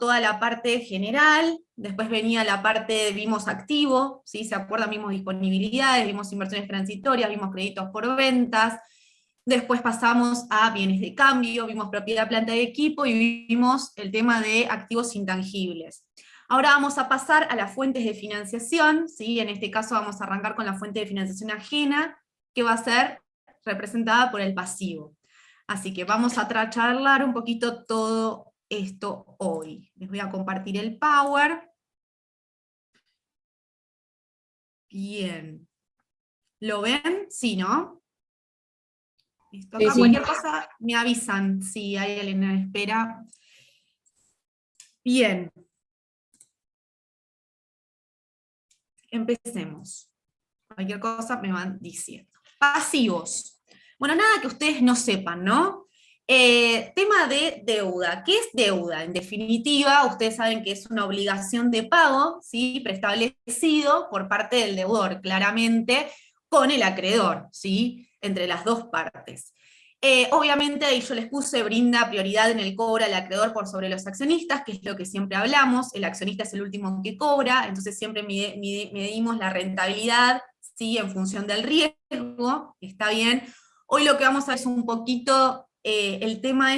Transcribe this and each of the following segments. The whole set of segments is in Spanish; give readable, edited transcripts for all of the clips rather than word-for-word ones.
toda la parte general, después venía la parte, vimos activo, ¿sí? ¿Se acuerdan? Vimos disponibilidades, vimos inversiones transitorias, vimos créditos por ventas, después pasamos a bienes de cambio, vimos propiedad, planta y equipo, y vimos el tema de activos intangibles. Ahora vamos a pasar a las fuentes de financiación, ¿sí? En este caso vamos a arrancar con la fuente de financiación ajena, que va a ser representada por el pasivo. Así que vamos a charlar un poquito todo esto hoy. Les voy a compartir el Power. Bien. ¿Lo ven? Sí, ¿no? Listo. Acá Sí. cualquier cosa me avisan si hay alguien en espera. Bien. Empecemos. Cualquier cosa me van diciendo. Pasivos. Bueno, nada que ustedes no sepan, ¿no? Tema de deuda. ¿Qué es deuda? En definitiva, ustedes saben que es una obligación de pago, ¿sí? Preestablecido por parte del deudor, claramente, con el acreedor, ¿sí? Entre las dos partes. Obviamente, ahí yo les puse, brinda prioridad en el cobro al acreedor por sobre los accionistas, que es lo que siempre hablamos. El accionista es el último que cobra, entonces siempre medimos la rentabilidad, ¿sí? En función del riesgo, está bien. Hoy lo que vamos a ver es un poquito el tema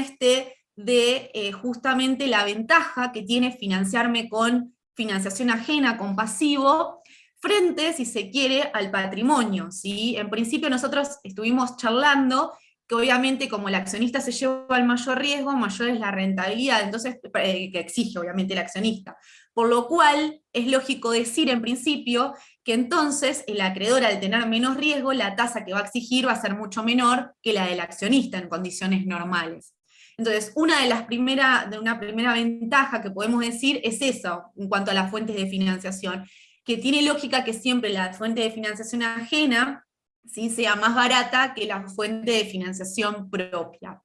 de justamente la ventaja que tiene financiarme con financiación ajena, con pasivo, frente, si se quiere, al patrimonio, ¿sí? En principio nosotros estuvimos charlando que obviamente como el accionista se lleva el mayor riesgo, mayor es la rentabilidad, entonces, que exige obviamente el accionista. Por lo cual, es lógico decir en principio que entonces el acreedor, al tener menos riesgo, la tasa que va a exigir va a ser mucho menor que la del accionista en condiciones normales. Entonces, una primera ventaja que podemos decir es eso, en cuanto a las fuentes de financiación, que tiene lógica que siempre la fuente de financiación ajena, ¿sí? Sea más barata que la fuente de financiación propia.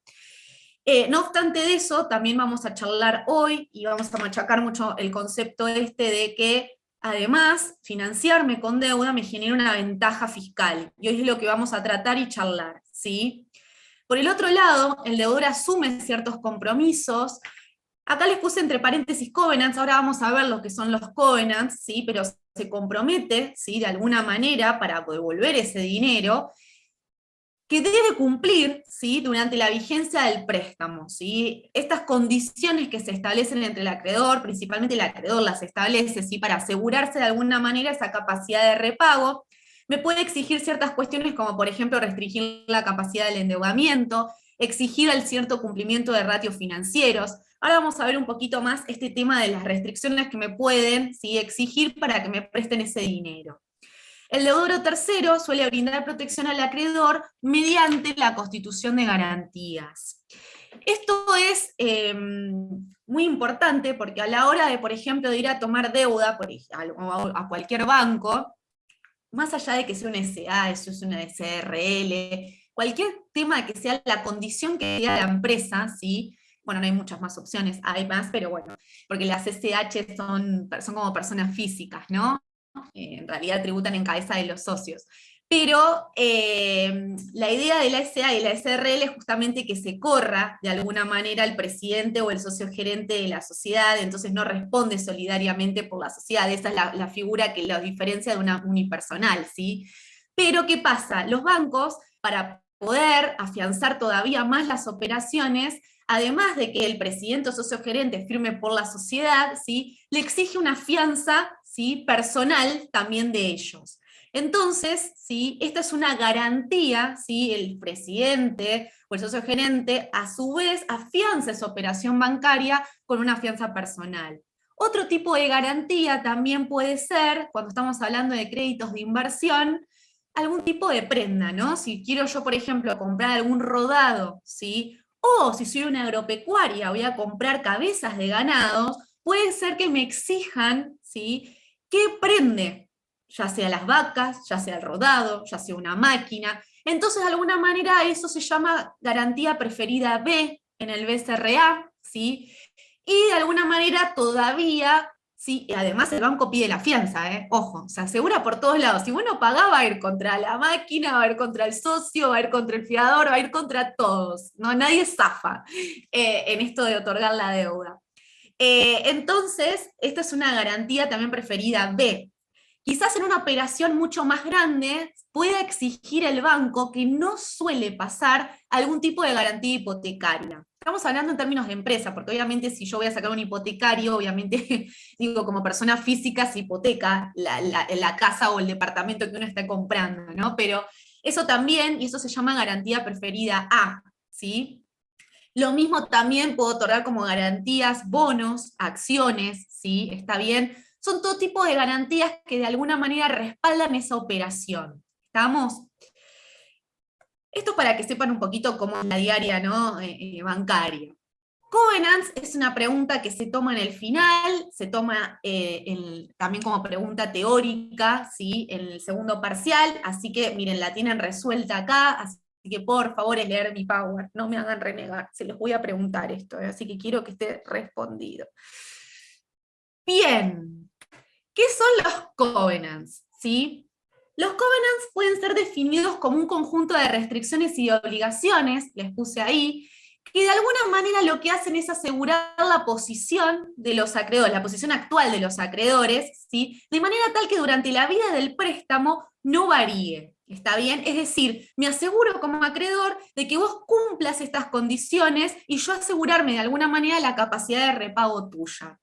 No obstante de eso, también vamos a charlar hoy, y vamos a machacar mucho el concepto de que, además, financiarme con deuda me genera una ventaja fiscal, y hoy es lo que vamos a tratar y charlar, ¿sí? Por el otro lado, el deudor asume ciertos compromisos. Acá les puse entre paréntesis covenants, ahora vamos a ver lo que son los covenants, ¿sí? Pero se compromete, ¿sí? De alguna manera para devolver ese dinero, que debe cumplir, ¿sí? Durante la vigencia del préstamo, ¿sí? Estas condiciones que se establecen entre el acreedor, principalmente el acreedor las establece, ¿sí? Para asegurarse de alguna manera esa capacidad de repago, me puede exigir ciertas cuestiones como por ejemplo restringir la capacidad del endeudamiento, exigir el cierto cumplimiento de ratios financieros. Ahora vamos a ver un poquito más este tema de las restricciones que me pueden, ¿sí? Exigir para que me presten ese dinero. El deudor tercero suele brindar protección al acreedor mediante la constitución de garantías. Esto es muy importante porque a la hora de, por ejemplo, de ir a tomar deuda a cualquier banco, más allá de que sea una SA, eso es una SRL, cualquier tema que sea la condición que sea la empresa, ¿sí? Bueno, no hay muchas más opciones, hay más, pero bueno, porque las SH son como personas físicas, ¿no? En realidad tributan en cabeza de los socios. Pero la idea de la SA y la SRL es justamente que se corra de alguna manera el presidente o el socio gerente de la sociedad, entonces no responde solidariamente por la sociedad. Esa es la figura que los diferencia de una unipersonal, ¿sí? Pero ¿qué pasa? Los bancos, para poder afianzar todavía más las operaciones, además de que el presidente o socio gerente firme por la sociedad, ¿sí? Le exige una fianza, ¿sí? Personal también de ellos. Entonces, ¿sí? Esta es una garantía, ¿sí? El presidente o el socio gerente a su vez afianza esa operación bancaria con una fianza personal. Otro tipo de garantía también puede ser, cuando estamos hablando de créditos de inversión, algún tipo de prenda, ¿no? Si quiero yo, por ejemplo, comprar algún rodado, ¿sí? O si soy una agropecuaria, voy a comprar cabezas de ganados, puede ser que me exijan, ¿sí? ¿Qué prende? Ya sea las vacas, ya sea el rodado, ya sea una máquina. Entonces, de alguna manera, eso se llama garantía preferida B en el BCRA, ¿sí? Y de alguna manera todavía, ¿sí? Y además el banco pide la fianza, ojo, se asegura por todos lados. Si vos no pagás, va a ir contra la máquina, va a ir contra el socio, va a ir contra el fiador, va a ir contra todos. No, nadie zafa en esto de otorgar la deuda. Entonces, esta es una garantía también preferida B. Quizás en una operación mucho más grande pueda exigir el banco, que no suele pasar, algún tipo de garantía hipotecaria. Estamos hablando en términos de empresa, porque obviamente si yo voy a sacar un hipotecario, obviamente, digo, como persona física se hipoteca la casa o el departamento que uno está comprando, ¿no? Pero eso también, y eso se llama garantía preferida A, ¿sí? Lo mismo también puedo otorgar como garantías, bonos, acciones, ¿sí? Está bien. Son todo tipo de garantías que de alguna manera respaldan esa operación. ¿Estamos? Esto para que sepan un poquito cómo es la diaria, ¿no? Bancaria. Covenants es una pregunta que se toma en el final, se toma también como pregunta teórica, ¿sí? En el segundo parcial, así que miren, la tienen resuelta acá, así que por favor es leer mi Power, no me hagan renegar, se los voy a preguntar esto, así que quiero que esté respondido. Bien, ¿qué son los covenants? ¿Sí? Los covenants pueden ser definidos como un conjunto de restricciones y de obligaciones, les puse ahí, que de alguna manera lo que hacen es asegurar la posición de los acreedores, la posición actual de los acreedores, ¿sí? De manera tal que durante la vida del préstamo no varíe. ¿Está bien? Es decir, me aseguro como acreedor de que vos cumplas estas condiciones y yo asegurarme de alguna manera la capacidad de repago tuya.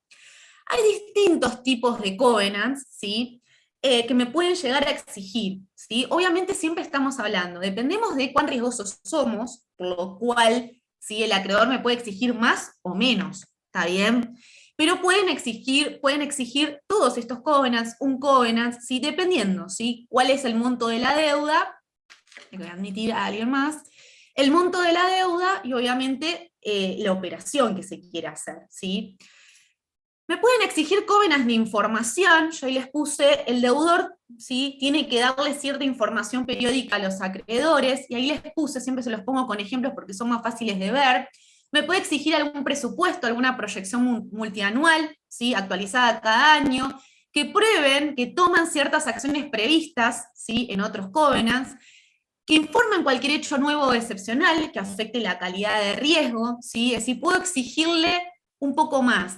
Hay distintos tipos de covenants, ¿sí? Que me pueden llegar a exigir, ¿sí? Obviamente siempre estamos hablando, dependemos de cuán riesgosos somos, por lo cual, ¿sí? El acreedor me puede exigir más o menos, ¿está bien? Pero pueden exigir todos estos covenants, un covenant, ¿sí? Dependiendo, ¿sí? Cuál es el monto de la deuda, le voy a admitir a alguien más, el monto de la deuda y obviamente la operación que se quiere hacer, ¿sí? Me pueden exigir covenants de información, yo ahí les puse, el deudor, ¿sí? Tiene que darle cierta información periódica a los acreedores, y ahí les puse, siempre se los pongo con ejemplos porque son más fáciles de ver. Me puede exigir algún presupuesto, alguna proyección multianual, ¿sí? Actualizada cada año, que prueben que toman ciertas acciones previstas, ¿sí? En otros covenants, que informen cualquier hecho nuevo o excepcional que afecte la calidad de riesgo, ¿sí? Es decir, puedo exigirle un poco más.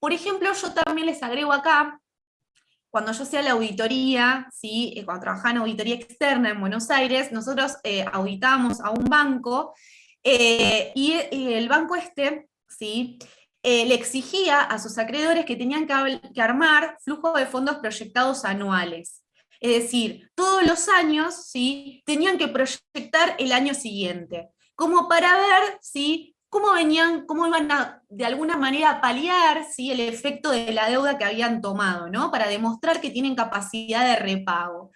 Por ejemplo, yo también les agrego acá, cuando yo hacía la auditoría, ¿sí? Cuando trabajaba en auditoría externa en Buenos Aires, nosotros auditábamos a un banco, y el banco este, ¿sí? Le exigía a sus acreedores que tenían que armar flujos de fondos proyectados anuales. Es decir, todos los años, ¿sí? Tenían que proyectar el año siguiente, como para ver, ¿sí? Cómo iban a, de alguna manera, paliar, ¿sí? El efecto de la deuda que habían tomado, ¿no? Para demostrar que tienen capacidad de repago.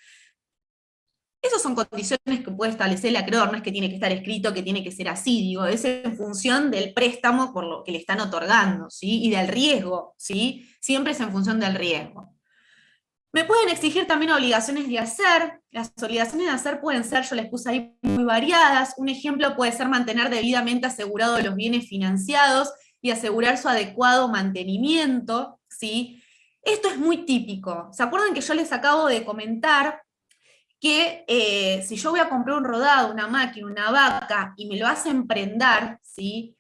Esas son condiciones que puede establecer el acreedor, no es que tiene que estar escrito, que tiene que ser así, digo, es en función del préstamo por lo que le están otorgando, ¿sí? Y del riesgo, ¿sí? Siempre es en función del riesgo. Me pueden exigir también obligaciones de hacer. Las obligaciones de hacer pueden ser, yo les puse ahí, muy variadas. Un ejemplo puede ser mantener debidamente asegurados los bienes financiados y asegurar su adecuado mantenimiento, ¿sí? Esto es muy típico. ¿Se acuerdan que yo les acabo de comentar que si yo voy a comprar un rodado, una máquina, una vaca, y me lo hacen prendar, ¿sí?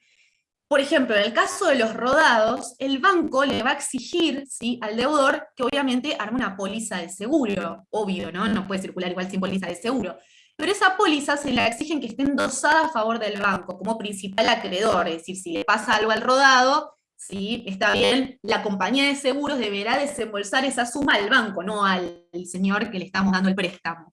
Por ejemplo, en el caso de los rodados, el banco le va a exigir, ¿sí? Al deudor que obviamente arme una póliza de seguro, obvio, ¿no? No puede circular igual sin póliza de seguro. Pero esa póliza se la exigen que esté endosada a favor del banco como principal acreedor, es decir, si le pasa algo al rodado, ¿sí? Está bien, la compañía de seguros deberá desembolsar esa suma al banco, no al señor que le estamos dando el préstamo.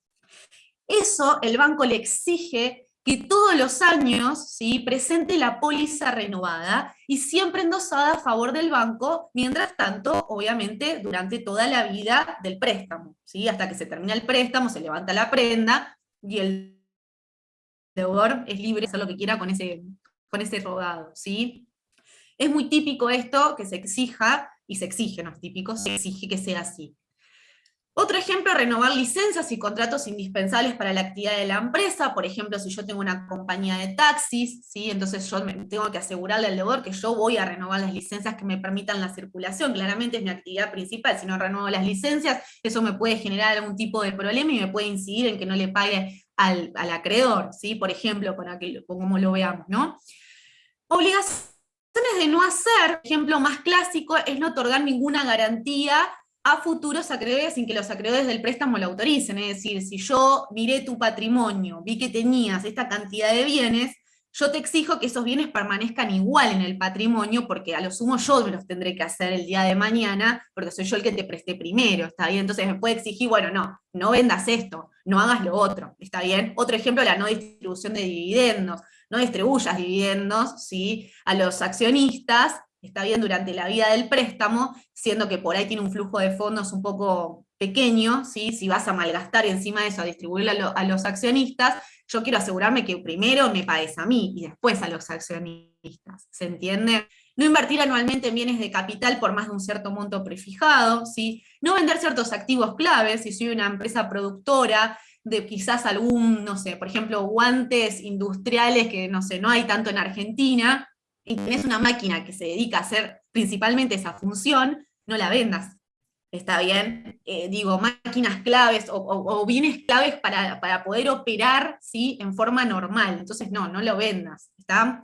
Eso el banco le exige que todos los años, ¿sí? Presente la póliza renovada y siempre endosada a favor del banco, mientras tanto, obviamente, durante toda la vida del préstamo, ¿sí? Hasta que se termina el préstamo, se levanta la prenda y el deudor es libre de hacer lo que quiera con ese rodado, ¿sí? Es muy típico esto que se exija, y se exige, no es típico, se exige que sea así. Otro ejemplo, renovar licencias y contratos indispensables para la actividad de la empresa. Por ejemplo, si yo tengo una compañía de taxis, ¿sí? Entonces yo tengo que asegurarle al deudor que yo voy a renovar las licencias que me permitan la circulación. Claramente es mi actividad principal. Si no renuevo las licencias, eso me puede generar algún tipo de problema y me puede incidir en que no le pague al acreedor, ¿sí? Por ejemplo, como lo veamos, ¿no? Obligaciones de no hacer, ejemplo más clásico, es no otorgar ninguna garantía a futuros acreedores sin que los acreedores del préstamo lo autoricen. Es decir, si yo miré tu patrimonio, vi que tenías esta cantidad de bienes, yo te exijo que esos bienes permanezcan igual en el patrimonio, porque a lo sumo yo me los tendré que hacer el día de mañana, porque soy yo el que te presté primero, ¿está bien? Entonces me puede exigir, bueno, no vendas esto, no hagas lo otro, ¿está bien? Otro ejemplo, la no distribución de dividendos. No distribuyas dividendos, ¿sí?, a los accionistas, está bien, durante la vida del préstamo, siendo que por ahí tiene un flujo de fondos un poco pequeño, ¿sí? Si vas a malgastar y encima de eso a distribuirlo a los accionistas, yo quiero asegurarme que primero me pagues a mí y después a los accionistas, ¿se entiende? No invertir anualmente en bienes de capital por más de un cierto monto prefijado, ¿sí? No vender ciertos activos claves, si soy una empresa productora, de quizás algún, no sé, por ejemplo, guantes industriales que, no sé, no hay tanto en Argentina, y tenés una máquina que se dedica a hacer principalmente esa función, no la vendas. ¿Está bien? Digo, máquinas claves o bienes claves para poder operar, ¿sí?, en forma normal. Entonces, no lo vendas. ¿Está?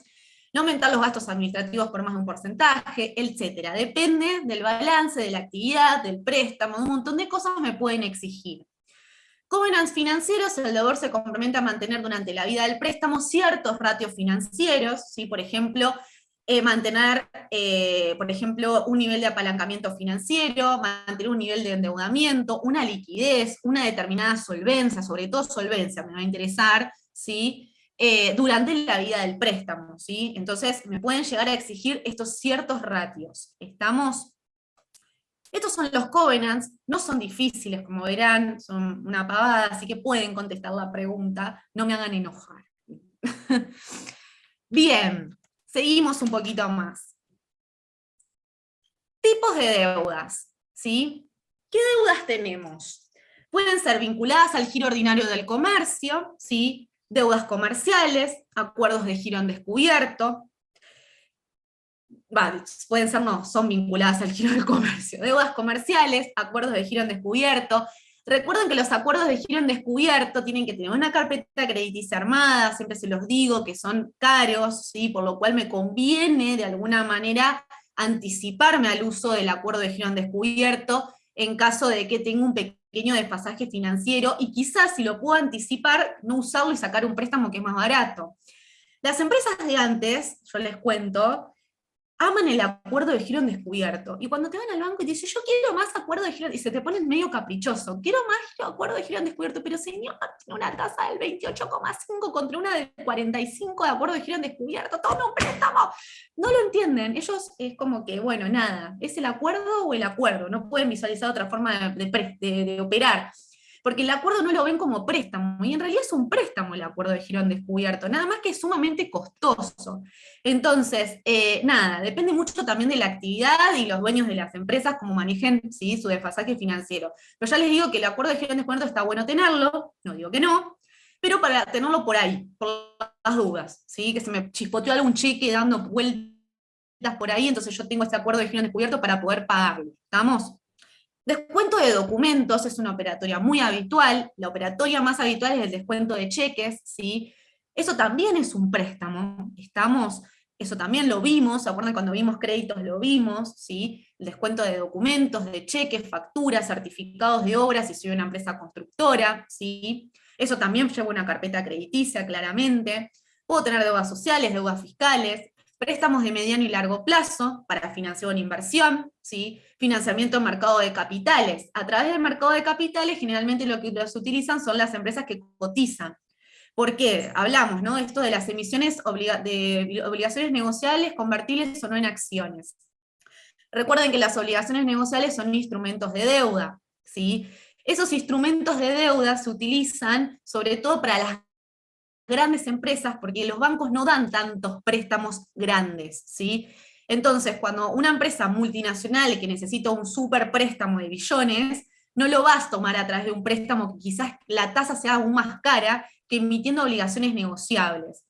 No aumentar los gastos administrativos por más de un porcentaje, etcétera. Depende del balance, de la actividad, del préstamo, un montón de cosas me pueden exigir. Covenants financieros, el deudor se compromete a mantener durante la vida del préstamo ciertos ratios financieros, ¿sí? Por ejemplo, mantener, por ejemplo, un nivel de apalancamiento financiero, mantener un nivel de endeudamiento, una liquidez, una determinada solvencia, sobre todo solvencia, me va a interesar, ¿sí? Durante la vida del préstamo, ¿sí? Entonces, me pueden llegar a exigir estos ciertos ratios. ¿Estamos? Estos son los covenants, no son difíciles, como verán, son una pavada, así que pueden contestar la pregunta, no me hagan enojar. Bien, seguimos un poquito más. Tipos de deudas, ¿sí? ¿Qué deudas tenemos? Pueden ser vinculadas al giro ordinario del comercio, ¿sí? Deudas comerciales, acuerdos de giro en descubierto, pueden ser, no, son vinculadas al giro del comercio. Deudas comerciales, acuerdos de giro en descubierto. Recuerden que los acuerdos de giro en descubierto tienen que tener una carpeta crediticia armada, siempre se los digo que son caros, ¿sí? Por lo cual me conviene de alguna manera anticiparme al uso del acuerdo de giro en descubierto en caso de que tenga un pequeño desfasaje financiero y quizás si lo puedo anticipar, no usarlo y sacar un préstamo que es más barato. Las empresas de antes, yo les cuento, aman el acuerdo de giro en descubierto. Y cuando te van al banco y te dicen, yo quiero más acuerdo de giro, y se te ponen medio caprichoso, quiero más acuerdo de giro en descubierto, pero señor, tiene una tasa del 28,5 contra una del 45 de acuerdo de giro en descubierto, toma un préstamo. No lo entienden, ellos es como que, bueno, nada, es el acuerdo o el acuerdo, no pueden visualizar otra forma de operar. Porque el acuerdo no lo ven como préstamo, y en realidad es un préstamo el acuerdo de giro en descubierto, nada más que es sumamente costoso. Entonces, nada, depende mucho también de la actividad y los dueños de las empresas cómo manejen, ¿sí?, su desfasaje financiero. Pero ya les digo que el acuerdo de giro en descubierto está bueno tenerlo, no digo que no, pero para tenerlo por ahí, por las dudas, ¿sí?, que se me chispoteó algún cheque dando vueltas por ahí, entonces yo tengo este acuerdo de giro en descubierto para poder pagarlo. ¿Estamos? Descuento de documentos es una operatoria muy habitual, la operatoria más habitual es el descuento de cheques, ¿sí? Eso también es un préstamo, eso también lo vimos, ¿se acuerdan cuando vimos créditos lo vimos, ¿sí? El descuento de documentos, de cheques, facturas, certificados de obras si soy una empresa constructora, ¿sí? Eso también lleva una carpeta crediticia, claramente. Puedo tener deudas sociales, deudas fiscales, préstamos de mediano y largo plazo para financiar una inversión, ¿sí? Financiamiento en mercado de capitales. A través del mercado de capitales, generalmente lo que los utilizan son las empresas que cotizan. ¿Por qué? Hablamos, ¿no?, esto de las emisiones de obligaciones negociables, convertibles o no en acciones. Recuerden que las obligaciones negociables son instrumentos de deuda, ¿sí? Esos instrumentos de deuda se utilizan sobre todo para las grandes empresas, porque los bancos no dan tantos préstamos grandes, ¿sí? Entonces, cuando una empresa multinacional que necesita un super préstamo de billones, no lo vas a tomar a través de un préstamo que quizás la tasa sea aún más cara que emitiendo obligaciones negociables.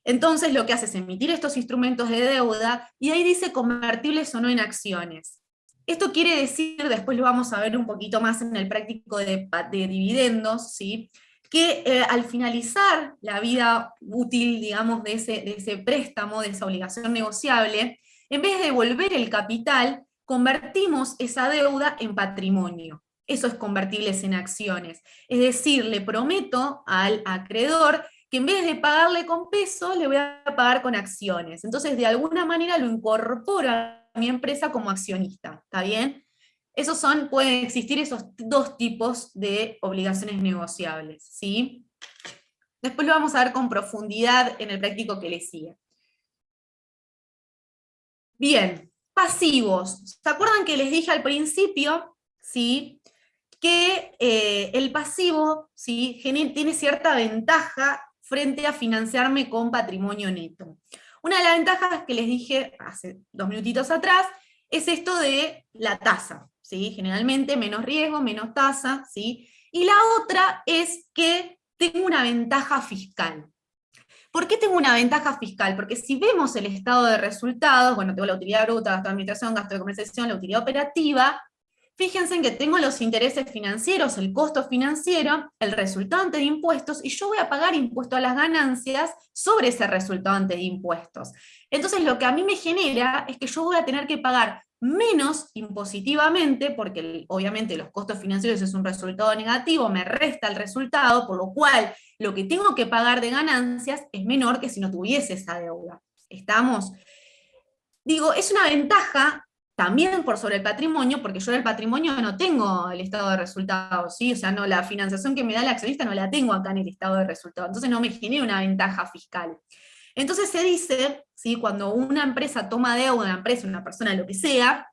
Entonces, lo que hace es emitir estos instrumentos de deuda, y ahí dice convertibles o no en acciones. Esto quiere decir, después lo vamos a ver un poquito más en el práctico de dividendos, ¿sí?, que al finalizar la vida útil, digamos, de ese préstamo, de esa obligación negociable, en vez de devolver el capital, convertimos esa deuda en patrimonio. Eso es convertibles en acciones. Es decir, le prometo al acreedor que en vez de pagarle con pesos, le voy a pagar con acciones. Entonces, de alguna manera lo incorporo a mi empresa como accionista, ¿está bien? Pueden existir esos dos tipos de obligaciones negociables, ¿sí? Después lo vamos a ver con profundidad en el práctico que le sigue. Bien, pasivos. ¿Se acuerdan que les dije al principio, ¿sí? Que el pasivo, ¿sí? Tiene cierta ventaja frente a financiarme con patrimonio neto. Una de las ventajas que les dije hace 2 minutitos atrás es esto de la tasa, ¿sí? Generalmente menos riesgo, menos tasa, ¿sí? Y la otra es que tengo una ventaja fiscal. ¿Por qué tengo una ventaja fiscal? Porque si vemos el estado de resultados, bueno, tengo la utilidad bruta, gasto de administración, gasto de comercialización, la utilidad operativa, fíjense en que tengo los intereses financieros, el costo financiero, el resultante de impuestos, y yo voy a pagar impuesto a las ganancias sobre ese resultante de impuestos. Entonces lo que a mí me genera es que yo voy a tener que pagar menos impositivamente, porque obviamente los costos financieros es un resultado negativo, me resta el resultado, por lo cual lo que tengo que pagar de ganancias es menor que si no tuviese esa deuda. ¿Estamos? Digo, es una ventaja también por sobre el patrimonio, porque yo del patrimonio no tengo el estado de resultados, ¿sí? O sea, no, la financiación que me da el accionista no la tengo acá en el estado de resultados, entonces no me genera una ventaja fiscal. Entonces se dice, ¿sí? Cuando una empresa toma deuda, una empresa, una persona, lo que sea,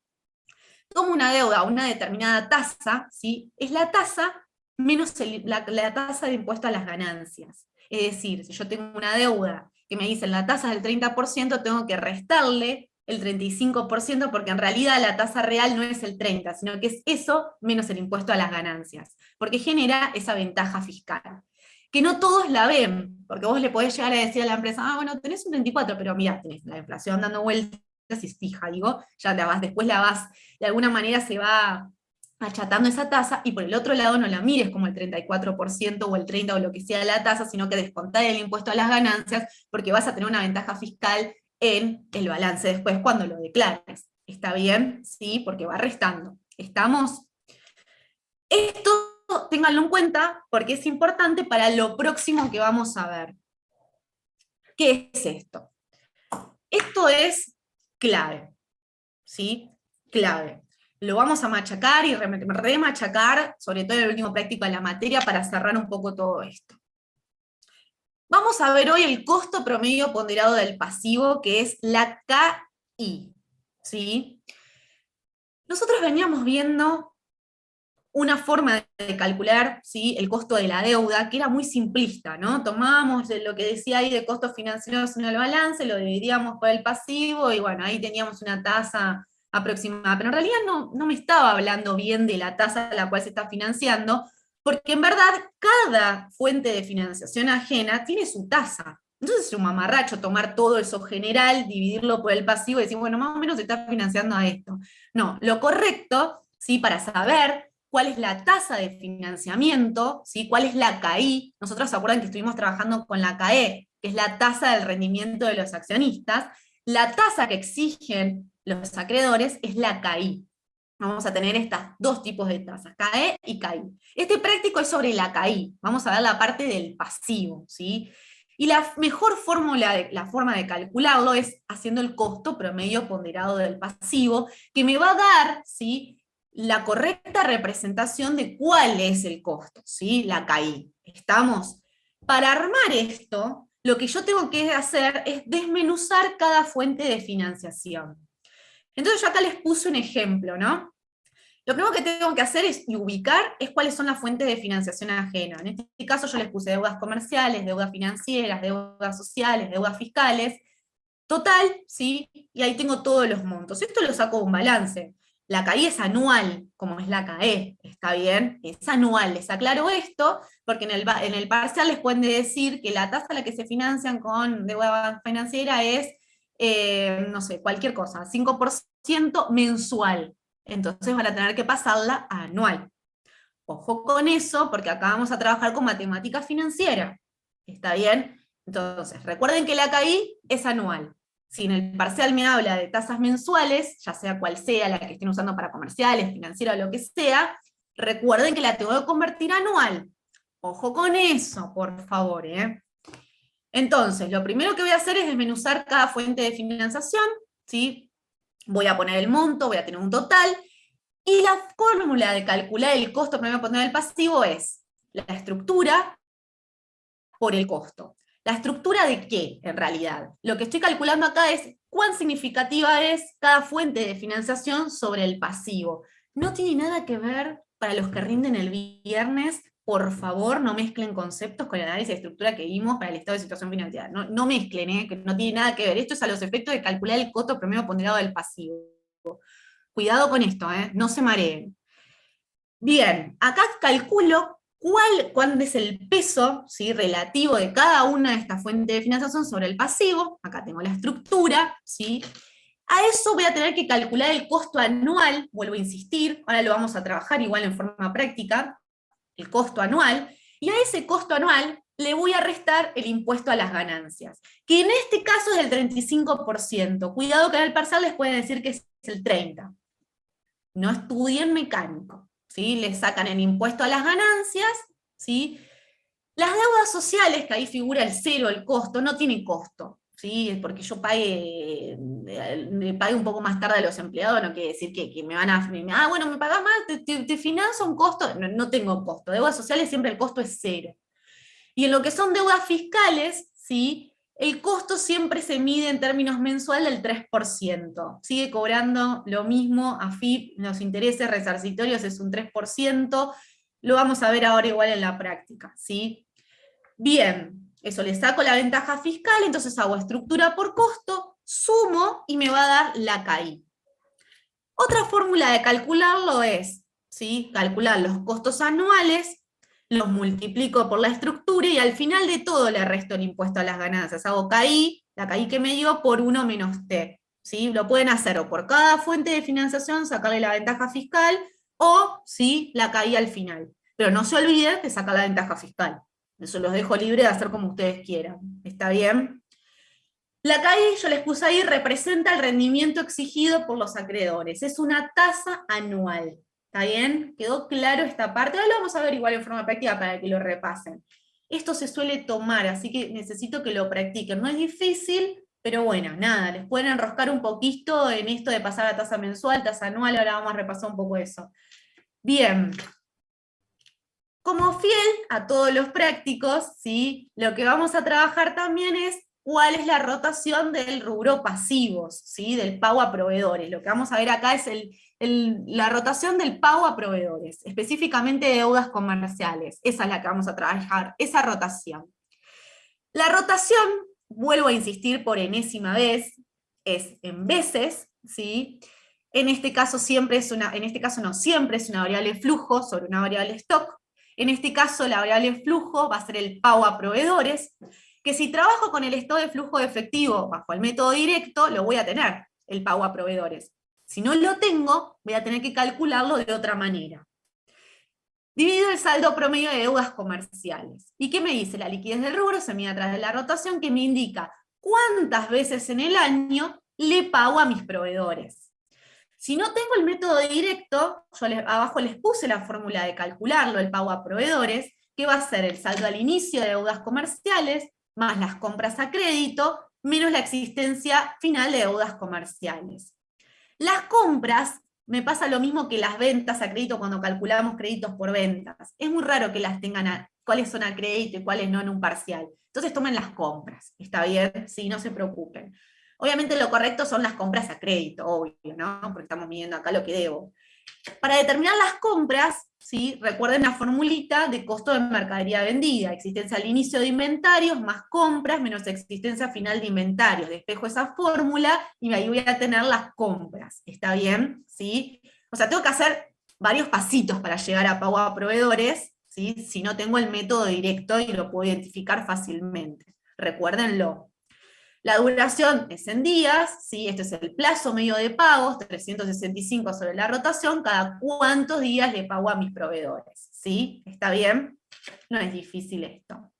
toma una deuda a una determinada tasa, ¿sí? Es la tasa menos la tasa de impuesto a las ganancias. Es decir, si yo tengo una deuda que me dicen la tasa del 30%, tengo que restarle el 35%, porque en realidad la tasa real no es el 30%, sino que es eso menos el impuesto a las ganancias, porque genera esa ventaja fiscal. Que no todos la ven, porque vos le podés llegar a decir a la empresa, bueno, tenés un 34%, pero mira, tenés la inflación dando vueltas y es fija, digo, ya después la vas, de alguna manera se va achatando esa tasa, y por el otro lado no la mires como el 34% o el 30% o lo que sea la tasa, sino que descontá el impuesto a las ganancias, porque vas a tener una ventaja fiscal en el balance después cuando lo declares. ¿Está bien? Sí, porque va restando. ¿Estamos? Esto ténganlo en cuenta porque es importante para lo próximo que vamos a ver. ¿Qué es esto? Esto es clave, ¿sí? Clave. Lo vamos a machacar y remachacar, sobre todo en el último práctico de la materia, para cerrar un poco todo esto. Vamos a ver hoy el costo promedio ponderado del pasivo, que es la KI, ¿sí? Nosotros veníamos viendo una forma de calcular, ¿sí?, el costo de la deuda, que era muy simplista, ¿no? Tomábamos lo que decía ahí de costos financieros en el balance, lo dividíamos por el pasivo, y bueno, ahí teníamos una tasa aproximada, pero en realidad no me estaba hablando bien de la tasa a la cual se está financiando, porque en verdad cada fuente de financiación ajena tiene su tasa. Entonces es un mamarracho tomar todo eso general, dividirlo por el pasivo y decir, bueno, más o menos se está financiando a esto. No, lo correcto, ¿sí?, para saber cuál es la tasa de financiamiento, ¿sí?, cuál es la CAI. Nosotros se acuerdan que estuvimos trabajando con la CAE, que es la tasa del rendimiento de los accionistas. La tasa que exigen los acreedores es la CAI. Vamos a tener estos dos tipos de tasas, CAE y CAI. Este práctico es sobre la CAI. Vamos a ver la parte del pasivo, ¿sí? Y la mejor fórmula, la forma de calcularlo es haciendo el costo promedio ponderado del pasivo, que me va a dar, ¿sí?, la correcta representación de cuál es el costo, ¿sí?, la CAI. ¿Estamos? Para armar esto, lo que yo tengo que hacer es desmenuzar cada fuente de financiación. Entonces yo acá les puse un ejemplo, ¿no? Lo primero que tengo que hacer es ubicar cuáles son las fuentes de financiación ajena. En este caso yo les puse deudas comerciales, deudas financieras, deudas sociales, deudas fiscales. Total, ¿sí? Y ahí tengo todos los montos. Esto lo saco de un balance. La CAI es anual, como es la CAE, ¿está bien? Es anual. Les aclaro esto, porque en el parcial les pueden decir que la tasa a la que se financian con deuda financiera es, no sé, cualquier cosa, 5% mensual. Entonces van a tener que pasarla a anual. Ojo con eso, porque acá vamos a trabajar con matemática financiera. ¿Está bien? Entonces, recuerden que la KI es anual. Si en el parcial me habla de tasas mensuales, ya sea cual sea la que estén usando para comerciales, financiera o lo que sea, recuerden que la tengo que convertir a anual. Ojo con eso, por favor, ¿eh? Entonces, lo primero que voy a hacer es desmenuzar cada fuente de financiación, ¿sí? Voy a poner el monto, voy a tener un total, y la fórmula de calcular el costo promedio potencial del pasivo es la estructura por el costo. ¿La estructura de qué, en realidad? Lo que estoy calculando acá es cuán significativa es cada fuente de financiación sobre el pasivo. No tiene nada que ver, para los que rinden el viernes, por favor, no mezclen conceptos con el análisis de estructura que vimos para el estado de situación financiera. No mezclen, que no tiene nada que ver. Esto es a los efectos de calcular el costo promedio ponderado del pasivo. Cuidado con esto, no se mareen. Bien, acá calculo cuál es el peso, ¿sí?, relativo de cada una de estas fuentes de financiación sobre el pasivo. Acá tengo la estructura, ¿sí? A eso voy a tener que calcular el costo anual, vuelvo a insistir, ahora lo vamos a trabajar igual en forma práctica, el costo anual, y a ese costo anual le voy a restar el impuesto a las ganancias, que en este caso es el 35%. Cuidado que en el parcial les pueden decir que es el 30%. No estudien mecánico, ¿sí? Le sacan el impuesto a las ganancias, ¿sí? Las deudas sociales, que ahí figura el cero, el costo, no tienen costo, ¿sí? Porque yo pague un poco más tarde a los empleados, no quiere decir que me van a... bueno, me pagás más, te financio un costo, no tengo costo. Deudas sociales siempre el costo es cero. Y en lo que son deudas fiscales, ¿sí?, el costo siempre se mide en términos mensuales del 3%. Sigue cobrando lo mismo AFIP, los intereses resarcitorios es un 3%, lo vamos a ver ahora igual en la práctica, ¿sí? Bien, eso le saco la ventaja fiscal, entonces hago estructura por costo, sumo y me va a dar la KI. Otra fórmula de calcularlo es, ¿sí?, calcular los costos anuales, los multiplico por la estructura y al final de todo le resto el impuesto a las ganancias. Hago KI, la KI que me dio, por 1 menos T. ¿Sí? Lo pueden hacer o por cada fuente de financiación, sacarle la ventaja fiscal, o ¿sí?, la KI al final. Pero no se olviden de sacar la ventaja fiscal. Eso los dejo libre de hacer como ustedes quieran. ¿Está bien? La KI, yo les puse ahí, representa el rendimiento exigido por los acreedores. Es una tasa anual. ¿Está bien? ¿Quedó claro esta parte? Ahora lo vamos a ver igual en forma práctica para que lo repasen. Esto se suele tomar, así que necesito que lo practiquen. No es difícil, pero bueno, nada, les pueden enroscar un poquito en esto de pasar a tasa mensual, tasa anual, ahora vamos a repasar un poco eso. Bien. Como fiel a todos los prácticos, ¿sí?, lo que vamos a trabajar también es cuál es la rotación del rubro pasivos, ¿sí?, del pago a proveedores. Lo que vamos a ver acá es la rotación del pago a proveedores, específicamente de deudas comerciales. Esa es la que vamos a trabajar, esa rotación. La rotación, vuelvo a insistir por enésima vez, es en veces, ¿sí? En este caso siempre no siempre es una variable flujo sobre una variable stock. En este caso la variable flujo va a ser el pago a proveedores, que si trabajo con el estado de flujo de efectivo bajo el método directo, lo voy a tener, el pago a proveedores. Si no lo tengo, voy a tener que calcularlo de otra manera. Divido el saldo promedio de deudas comerciales. ¿Y qué me dice? La liquidez del rubro se mide a través de la rotación, que me indica cuántas veces en el año le pago a mis proveedores. Si no tengo el método directo, yo abajo les puse la fórmula de calcularlo, el pago a proveedores, que va a ser el saldo al inicio de deudas comerciales, más las compras a crédito, menos la existencia final de deudas comerciales. Las compras, me pasa lo mismo que las ventas a crédito cuando calculamos créditos por ventas. Es muy raro que las tengan, cuáles son a crédito y cuáles no en un parcial. Entonces tomen las compras, ¿está bien? Sí, no se preocupen. Obviamente lo correcto son las compras a crédito, obvio, ¿no? Porque estamos midiendo acá lo que debo. Para determinar las compras, ¿sí?, recuerden la formulita de costo de mercadería vendida, existencia al inicio de inventarios más compras menos existencia final de inventarios. Despejo esa fórmula y ahí voy a tener las compras. ¿Está bien? ¿Sí? O sea, tengo que hacer varios pasitos para llegar a pago a proveedores, ¿sí?, si no tengo el método directo y lo puedo identificar fácilmente. Recuérdenlo. La duración es en días, ¿sí? Este es el plazo medio de pagos, 365 sobre la rotación, cada cuántos días le pago a mis proveedores, ¿sí? ¿Está bien? No es difícil esto.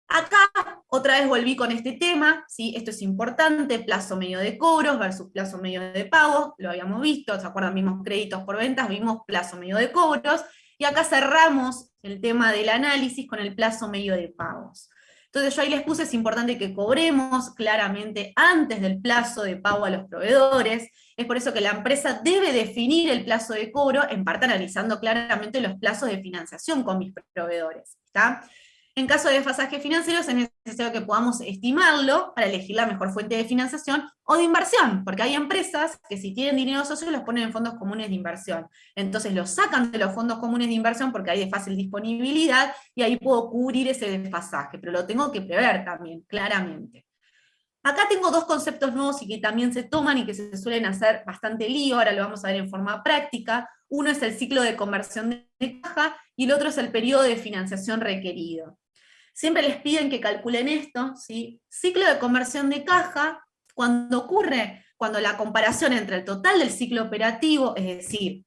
Acá, otra vez volví con este tema, ¿sí? Esto es importante, plazo medio de cobros versus plazo medio de pagos, lo habíamos visto, ¿se acuerdan? Vimos créditos por ventas, vimos plazo medio de cobros, y acá cerramos el tema del análisis con el plazo medio de pagos. Entonces yo ahí les puse, es importante que cobremos claramente antes del plazo de pago a los proveedores, es por eso que la empresa debe definir el plazo de cobro, en parte analizando claramente los plazos de financiación con mis proveedores, ¿está? En caso de desfasaje financiero es necesario que podamos estimarlo para elegir la mejor fuente de financiación o de inversión, porque hay empresas que si tienen dinero socio los ponen en fondos comunes de inversión. Entonces los sacan de los fondos comunes de inversión porque hay de fácil disponibilidad y ahí puedo cubrir ese desfasaje, pero lo tengo que prever también, claramente. Acá tengo dos conceptos nuevos y que también se toman y que se suelen hacer bastante lío, ahora lo vamos a ver en forma práctica. Uno es el ciclo de conversión de caja y el otro es el periodo de financiación requerido. Siempre les piden que calculen esto, ¿sí? Ciclo de conversión de caja, cuando ocurre, cuando la comparación entre el total del ciclo operativo, es decir,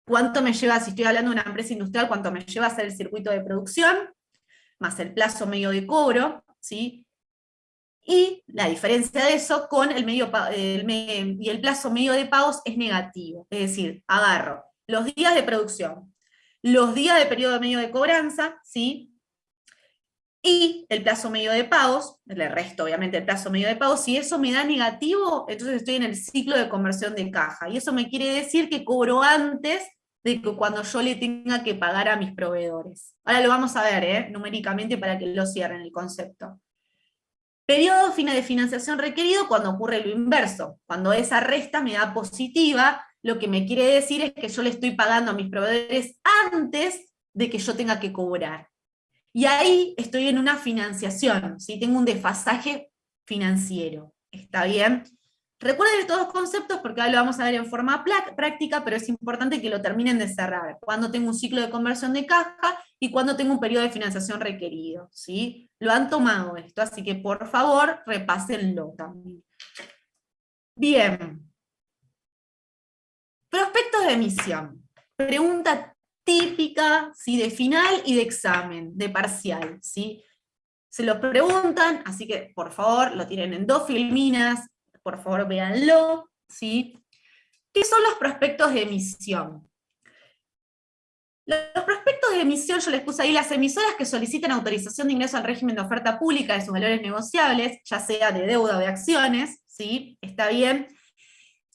cuánto me lleva, si estoy hablando de una empresa industrial, cuánto me lleva a hacer el circuito de producción, más el plazo medio de cobro, ¿sí? Y la diferencia de eso con y el plazo medio de pagos es negativo, es decir, agarro los días de producción, los días de periodo medio de cobranza, ¿sí? Y el plazo medio de pagos, le resto obviamente el plazo medio de pagos, si eso me da negativo, entonces estoy en el ciclo de conversión de caja, y eso me quiere decir que cobro antes de que cuando yo le tenga que pagar a mis proveedores. Ahora lo vamos a ver, numéricamente para que lo cierren el concepto. Periodo de financiación requerido cuando ocurre lo inverso, cuando esa resta me da positiva, lo que me quiere decir es que yo le estoy pagando a mis proveedores antes de que yo tenga que cobrar. Y ahí estoy en una financiación, ¿sí? Tengo un desfasaje financiero, ¿está bien? Recuerden estos dos conceptos porque ahora lo vamos a ver en forma práctica, pero es importante que lo terminen de cerrar. Cuando tengo un ciclo de conversión de caja y cuando tengo un periodo de financiación requerido, ¿sí? Lo han tomado esto, así que por favor repásenlo también. Bien. Prospectos de emisión. Pregunta típica, ¿sí? De final y de examen, de parcial, ¿sí? Se lo preguntan, así que por favor lo tienen en dos filminas, por favor véanlo, ¿sí? ¿Qué son los prospectos de emisión? Los prospectos de emisión, yo les puse ahí las emisoras que solicitan autorización de ingreso al régimen de oferta pública de sus valores negociables, ya sea de deuda o de acciones, ¿sí? Está bien.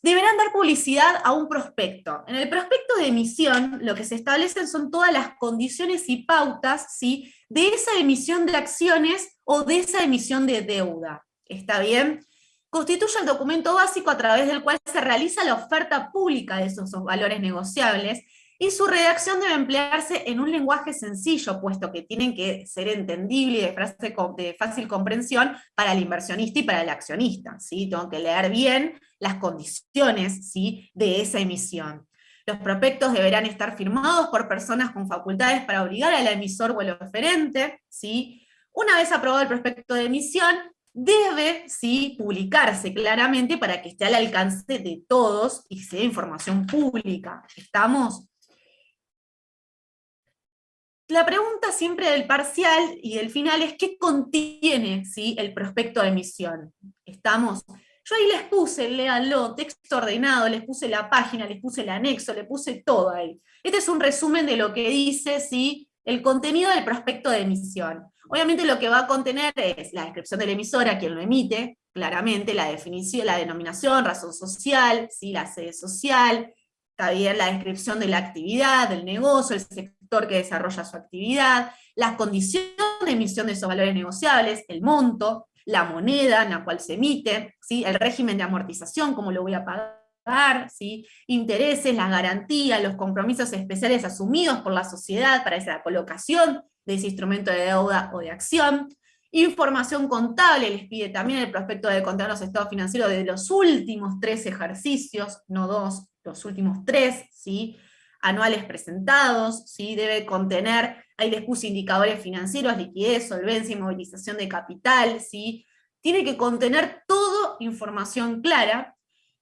Deberán dar publicidad a un prospecto. En el prospecto de emisión, lo que se establecen son todas las condiciones y pautas, ¿sí? De esa emisión de acciones o de esa emisión de deuda. ¿Está bien? Constituye el documento básico a través del cual se realiza la oferta pública de esos valores negociables, y su redacción debe emplearse en un lenguaje sencillo, puesto que tienen que ser entendibles y de fácil comprensión para el inversionista y para el accionista, ¿sí? Tengo que leer bien las condiciones, ¿sí? De esa emisión. Los prospectos deberán estar firmados por personas con facultades para obligar al emisor o al oferente, ¿sí? Una vez aprobado el prospecto de emisión, debe, ¿sí? Publicarse claramente para que esté al alcance de todos y sea información pública. ¿Estamos? La pregunta siempre del parcial y del final es ¿qué contiene, ¿sí? El prospecto de emisión? ¿Estamos? Yo ahí les puse, léanlo, texto ordenado, les puse la página, les puse el anexo, les puse todo ahí. Este es un resumen de lo que dice, ¿sí? El contenido del prospecto de emisión. Obviamente lo que va a contener es la descripción de la emisora, quien lo emite, claramente, la definición, la denominación, razón social, ¿sí? La sede social, está bien, la descripción de la actividad, del negocio, el sector que desarrolla su actividad, las condiciones de emisión de esos valores negociables, el monto, la moneda en la cual se emite, ¿sí? El régimen de amortización, cómo lo voy a pagar, ¿sí? Intereses, las garantías, los compromisos especiales asumidos por la sociedad para esa colocación de ese instrumento de deuda o de acción. Información contable, les pide también el prospecto de contar los estados financieros de los últimos 3 ejercicios, no 2, los últimos 3, ¿sí? Anuales presentados, ¿sí? Debe contener, ahí les puse indicadores financieros, liquidez, solvencia y movilización de capital, ¿sí? tiene que contener toda información clara.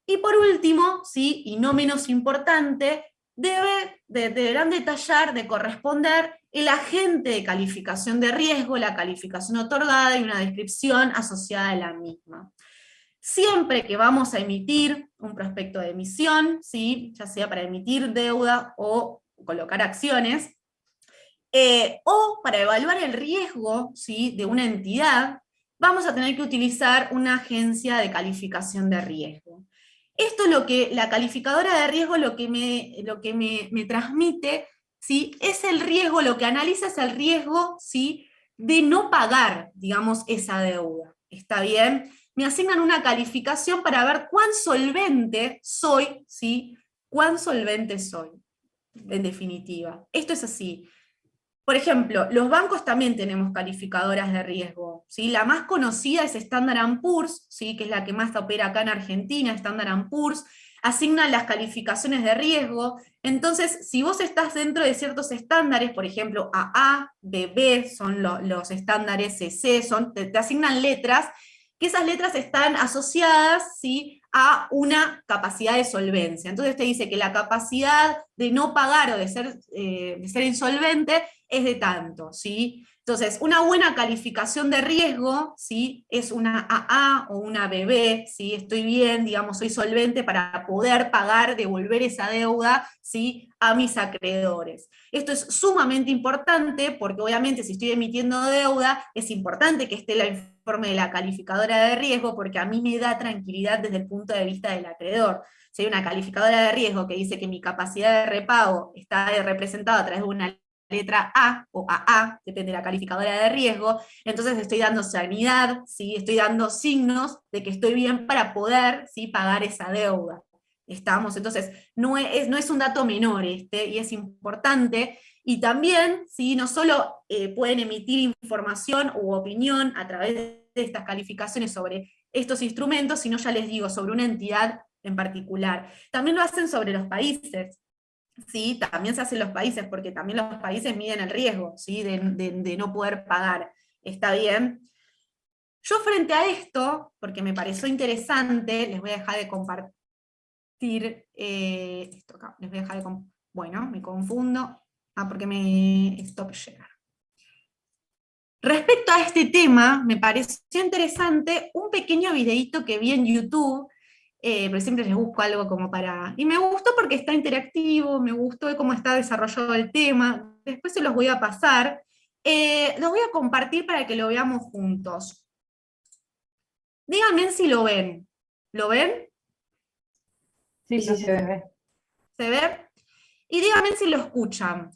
Y por último, ¿sí?, y no menos importante, deberán detallar, de corresponder el agente de calificación de riesgo, la calificación otorgada y una descripción asociada a la misma. Siempre que vamos a emitir un prospecto de emisión, ¿sí?, ya sea para emitir deuda o colocar acciones, o para evaluar el riesgo, ¿sí?, de una entidad, vamos a tener que utilizar una agencia de calificación de riesgo. Esto es lo que la calificadora de riesgo lo que me transmite, ¿sí?, es el riesgo, lo que analiza es el riesgo, ¿sí?, de no pagar, digamos, esa deuda. ¿Está bien? Me asignan una calificación para ver cuán solvente soy, ¿sí?, cuán solvente soy, en definitiva. Esto es así. Por ejemplo, los bancos también tenemos calificadoras de riesgo, ¿sí? La más conocida es Standard & Poor's, ¿sí?, que es la que más opera acá en Argentina. Standard & Poor's asigna las calificaciones de riesgo. Entonces, si vos estás dentro de ciertos estándares, por ejemplo, AA, BB, son los estándares CC, te asignan letras, que esas letras están asociadas, ¿sí?, a una capacidad de solvencia. Entonces te dice que la capacidad de no pagar o de ser insolvente es de tanto, ¿sí? Entonces, una buena calificación de riesgo, ¿sí?, es una AA o una BB, ¿sí? Estoy bien, digamos, soy solvente para poder pagar, devolver esa deuda, ¿sí?, a mis acreedores. Esto es sumamente importante porque obviamente si estoy emitiendo deuda, es importante que esté el informe de la calificadora de riesgo porque a mí me da tranquilidad desde el punto de vista del acreedor. Si hay una calificadora de riesgo que dice que mi capacidad de repago está representada a través de una letra A o AA, depende de la calificadora de riesgo, entonces estoy dando sanidad, ¿sí?, estoy dando signos de que estoy bien para poder, ¿sí?, pagar esa deuda. ¿Estamos? Entonces, no es un dato menor y es importante, y también, ¿sí?, no solo pueden emitir información u opinión a través de estas calificaciones sobre estos instrumentos, sino, ya les digo, sobre una entidad en particular. También lo hacen sobre los países. Sí, también se hacen los países, porque también los países miden el riesgo, ¿sí?, de no poder pagar. ¿Está bien? Yo frente a esto, porque me pareció interesante, les voy a dejar de compartir esto acá. Les voy a dejar de bueno, me confundo. Porque me stop share. Respecto a este tema, me pareció interesante un pequeño videíto que vi en YouTube, pero siempre les busco algo como para... Y me gustó porque está interactivo, me gustó cómo está desarrollado el tema, después se los voy a pasar. Los voy a compartir para que lo veamos juntos. Díganme si lo ven. ¿Lo ven? Sí, sí, se ve. ¿Se ve? Y díganme si lo escuchan.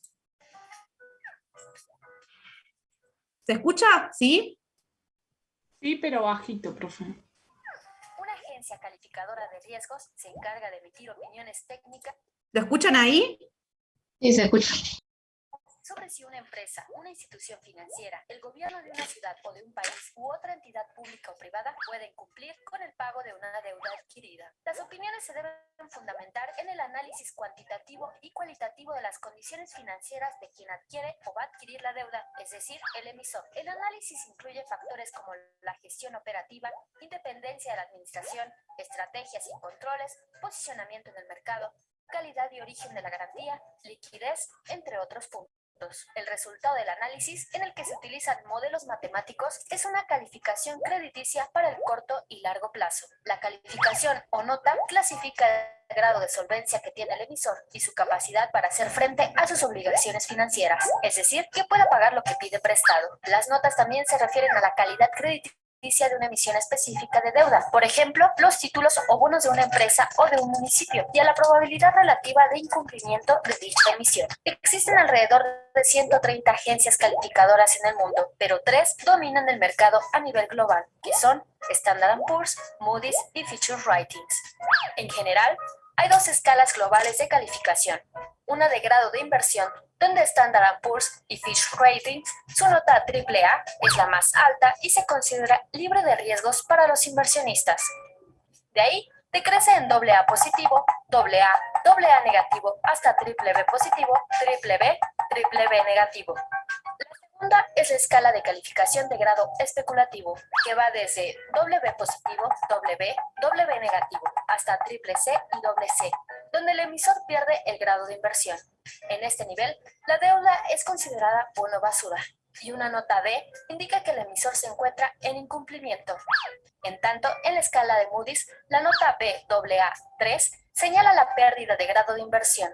¿Se escucha? ¿Sí? Sí, pero bajito, profe. Una agencia calificadora de riesgos se encarga de emitir opiniones técnicas ¿Lo escuchan ahí? Sí, se escucha. sobre si una empresa, una institución financiera, el gobierno de una ciudad o de un país u otra entidad pública o privada pueden cumplir con el pago de una deuda adquirida. Las opiniones se deben fundamentar en el análisis cuantitativo y cualitativo de las condiciones financieras de quien adquiere o va a adquirir la deuda, es decir, el emisor. El análisis incluye factores como la gestión operativa, independencia de la administración, estrategias y controles, posicionamiento en el mercado, calidad y origen de la garantía, liquidez, entre otros puntos. El resultado del análisis, en el que se utilizan modelos matemáticos, es una calificación crediticia para el corto y largo plazo. La calificación o nota clasifica el grado de solvencia que tiene el emisor y su capacidad para hacer frente a sus obligaciones financieras, es decir, que pueda pagar lo que pide prestado. Las notas también se refieren a la calidad crediticia de una emisión específica de deuda, por ejemplo, los títulos o bonos de una empresa o de un municipio, y a la probabilidad relativa de incumplimiento de dicha emisión. Existen alrededor de 130 agencias calificadoras en el mundo, pero 3 dominan el mercado a nivel global, que son Standard & Poor's, Moody's y Fitch Ratings. En general, hay 2 escalas globales de calificación, una de grado de inversión, donde Standard & Poor's y Fitch Ratings, su nota AAA es la más alta y se considera libre de riesgos para los inversionistas. De ahí, decrece en AA positivo, AA negativo, hasta BBB positivo, BBB negativo. La segunda segunda es la escala de calificación de grado especulativo, que va desde W positivo, W negativo, hasta triple C y doble C, donde el emisor pierde el grado de inversión. En este nivel, la deuda es considerada bono basura, y una nota D indica que el emisor se encuentra en incumplimiento. En tanto, en la escala de Moody's, la nota Baa3 señala la pérdida de grado de inversión.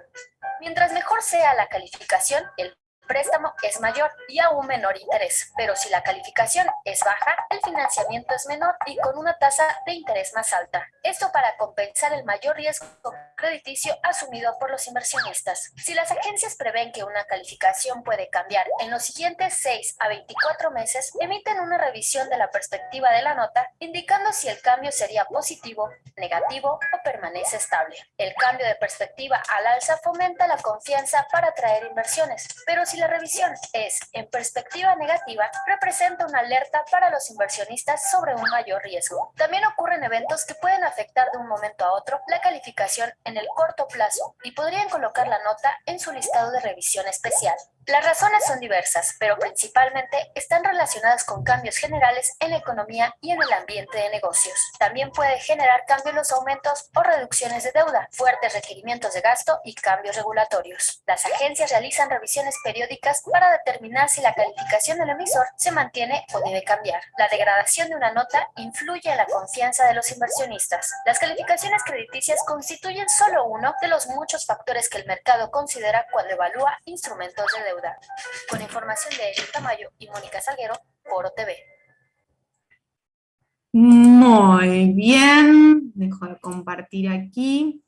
Mientras mejor sea la calificación, el préstamo es mayor y a un menor interés, pero si la calificación es baja, el financiamiento es menor y con una tasa de interés más alta. Esto para compensar el mayor riesgo crediticio asumido por los inversionistas. Si las agencias prevén que una calificación puede cambiar en los siguientes 6 a 24 meses, emiten una revisión de la perspectiva de la nota, indicando si el cambio sería positivo, negativo o permanece estable. El cambio de perspectiva al alza fomenta la confianza para atraer inversiones, pero si la revisión es en perspectiva negativa, representa una alerta para los inversionistas sobre un mayor riesgo. También ocurren eventos que pueden afectar de un momento a otro la calificación en el corto plazo y podrían colocar la nota en su listado de revisión especial. Las razones son diversas, pero principalmente están relacionadas con cambios generales en la economía y en el ambiente de negocios. También puede generar cambios en los aumentos o reducciones de deuda, fuertes requerimientos de gasto y cambios regulatorios. Las agencias realizan revisiones periódicas para determinar si la calificación del emisor se mantiene o debe cambiar. La degradación de una nota influye en la confianza de los inversionistas. Las calificaciones crediticias constituyen solo uno de los muchos factores que el mercado considera cuando evalúa instrumentos de deuda. Con información de Eric Tamayo y Mónica Salguero, Foro TV. Muy bien, dejo de compartir aquí.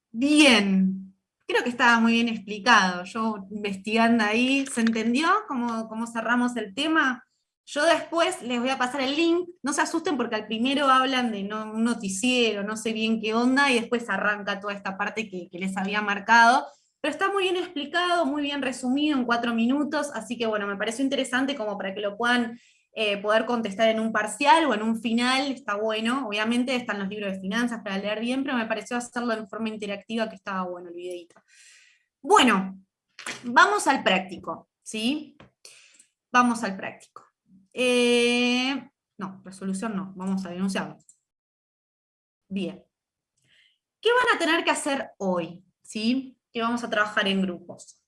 Bien, creo que estaba muy bien explicado. Yo investigando ahí, ¿se entendió cómo cerramos el tema? Yo después les voy a pasar el link, no se asusten porque al primero hablan de un noticiero, no sé bien qué onda, y después arranca toda esta parte que les había marcado, pero está muy bien explicado, muy bien resumido en 4 minutos, así que bueno, me pareció interesante como para que lo puedan poder contestar en un parcial o en un final, está bueno, obviamente están los libros de finanzas para leer bien, pero me pareció hacerlo en forma interactiva que estaba bueno el videito. Bueno, vamos al práctico, ¿sí? Vamos al práctico. No, resolución no, vamos a denunciarlo. Bien. ¿Qué van a tener que hacer hoy? ¿Sí? Que vamos a trabajar en grupos.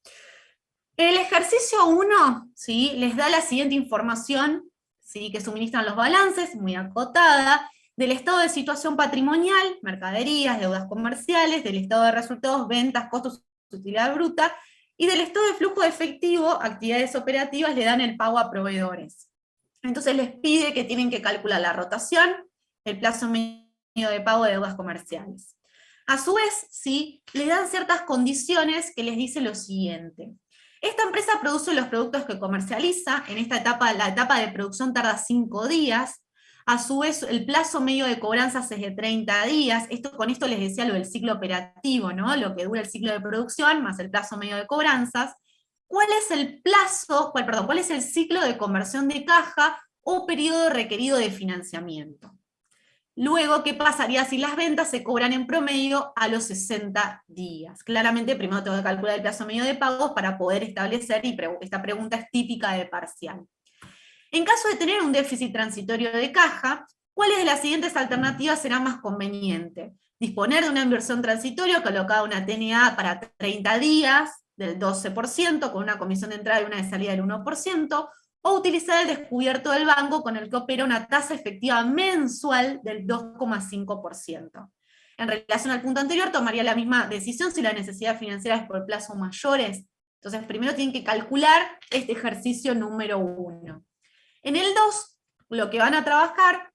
El ejercicio 1, ¿sí? Les da la siguiente información, ¿sí? Que suministran los balances, muy acotada, del estado de situación patrimonial, mercaderías, deudas comerciales, del estado de resultados, ventas, costos, utilidad bruta, y del estado de flujo de efectivo, actividades operativas, le dan el pago a proveedores. Entonces les pide que tienen que calcular la rotación, el plazo medio de pago de deudas comerciales. A su vez, ¿sí? Le dan ciertas condiciones que les dice lo siguiente. Esta empresa produce los productos que comercializa, en esta etapa, la etapa de producción tarda 5 días, a su vez el plazo medio de cobranzas es de 30 días, con esto les decía lo del ciclo operativo, ¿no? Lo que dura el ciclo de producción más el plazo medio de cobranzas. ¿Cuál es el ciclo de conversión de caja o periodo requerido de financiamiento? Luego, ¿qué pasaría si las ventas se cobran en promedio a los 60 días? Claramente, primero tengo que calcular el plazo medio de pagos para poder establecer, y esta pregunta es típica de parcial. En caso de tener un déficit transitorio de caja, ¿cuáles de las siguientes alternativas será más conveniente? Disponer de una inversión transitoria colocada una TNA para 30 días, del 12%, con una comisión de entrada y una de salida del 1%, o utilizar el descubierto del banco con el que opera una tasa efectiva mensual del 2,5%. En relación al punto anterior, tomaría la misma decisión si la necesidad financiera es por plazos mayores. Entonces, primero tienen que calcular este ejercicio número 1. En el 2, lo que van a trabajar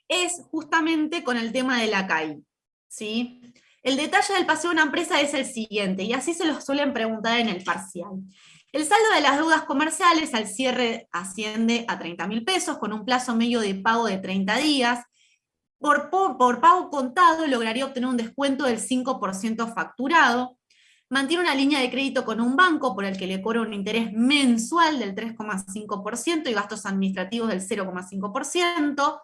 es justamente con el tema de la CAI, ¿sí? El detalle del paseo de una empresa es el siguiente, y así se lo suelen preguntar en el parcial. El saldo de las deudas comerciales al cierre asciende a 30.000 pesos, con un plazo medio de pago de 30 días. Por pago contado lograría obtener un descuento del 5% facturado. Mantiene una línea de crédito con un banco por el que le cobra un interés mensual del 3,5% y gastos administrativos del 0,5%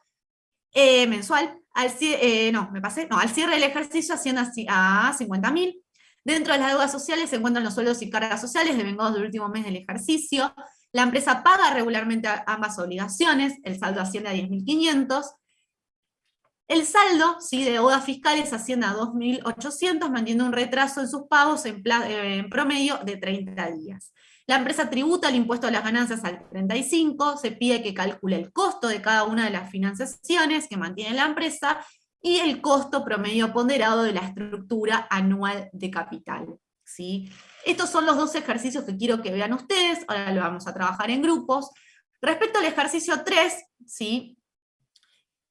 mensual. Al cierre del ejercicio asciende a 50.000. Dentro de las deudas sociales se encuentran los sueldos y cargas sociales devengados del último mes del ejercicio. La empresa paga regularmente ambas obligaciones, el saldo asciende a 10.500. El saldo, ¿sí?, de deudas fiscales asciende a 2.800, manteniendo un retraso en sus pagos en promedio de 30 días. La empresa tributa el impuesto a las ganancias al 35, se pide que calcule el costo de cada una de las financiaciones que mantiene la empresa y el costo promedio ponderado de la estructura anual de capital, ¿sí? Estos son los dos ejercicios que quiero que vean ustedes, ahora lo vamos a trabajar en grupos. Respecto al ejercicio 3, ¿sí?,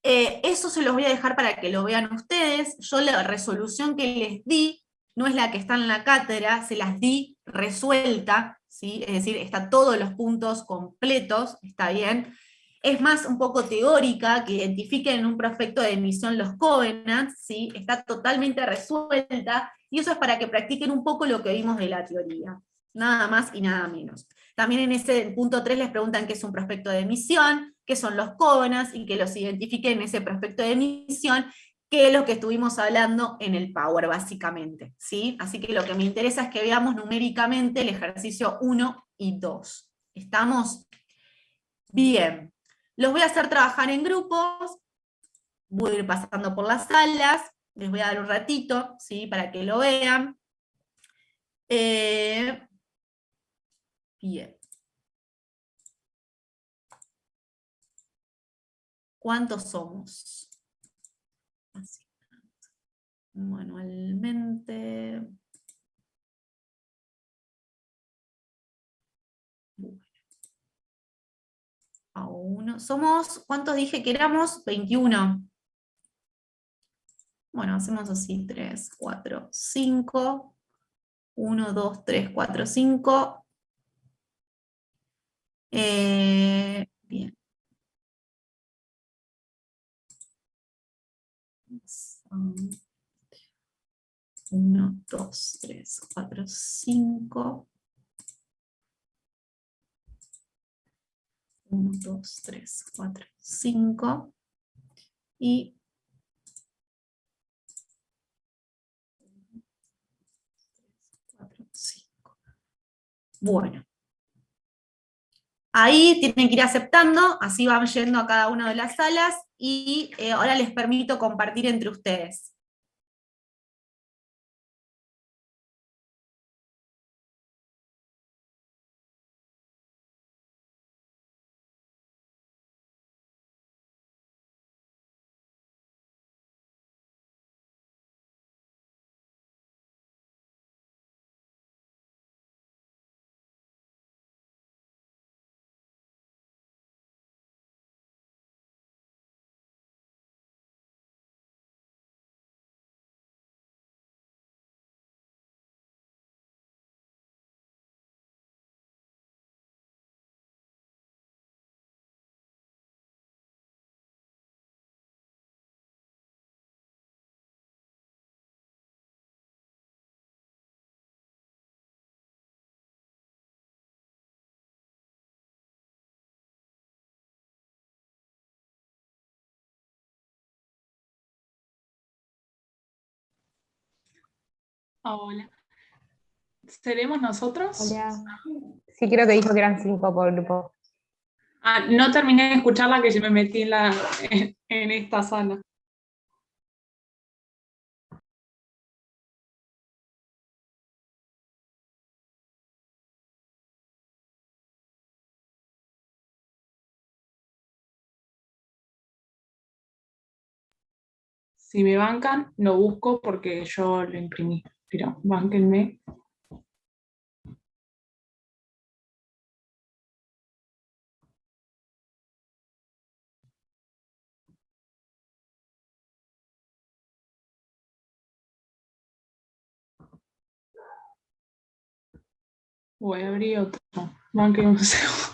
eso se los voy a dejar para que lo vean ustedes. Yo la resolución que les di no es la que está en la cátedra, se las di resuelta, ¿sí? Es decir, está todos los puntos completos, está bien. Es más un poco teórica, que identifiquen en un prospecto de emisión los covenants, ¿sí? Está totalmente resuelta, y eso es para que practiquen un poco lo que vimos de la teoría. Nada más y nada menos. También en ese punto 3 les preguntan qué es un prospecto de emisión, qué son los covenants, y que los identifiquen en ese prospecto de emisión, que es lo que estuvimos hablando en el Power, básicamente, ¿sí? Así que lo que me interesa es que veamos numéricamente el ejercicio 1 y 2. ¿Estamos? Bien. Los voy a hacer trabajar en grupos, voy a ir pasando por las salas, les voy a dar un ratito, ¿sí?, para que lo vean. Bien. ¿Cuántos somos? Así. Manualmente. Bueno. A uno. Somos, ¿cuántos dije que éramos? 21. Bueno, hacemos así, 3, 4, 5. 1, 2, 3, 4, 5. Bien. 1, 2, 3, 4, 5. 1, 2, 3, 4, 5. Y 4, 5. Bueno. Ahí tienen que ir aceptando, así van yendo a cada una de las salas, y ahora les permito compartir entre ustedes. Hola. ¿Seremos nosotros? Hola. Sí, creo que dijo que eran 5 por grupo. Ah, no terminé de escucharla, que yo me metí en esta sala. Si me bancan, lo busco porque yo lo imprimí, pero bánquenme. Voy a abrir otro. Bánquenme un segundo.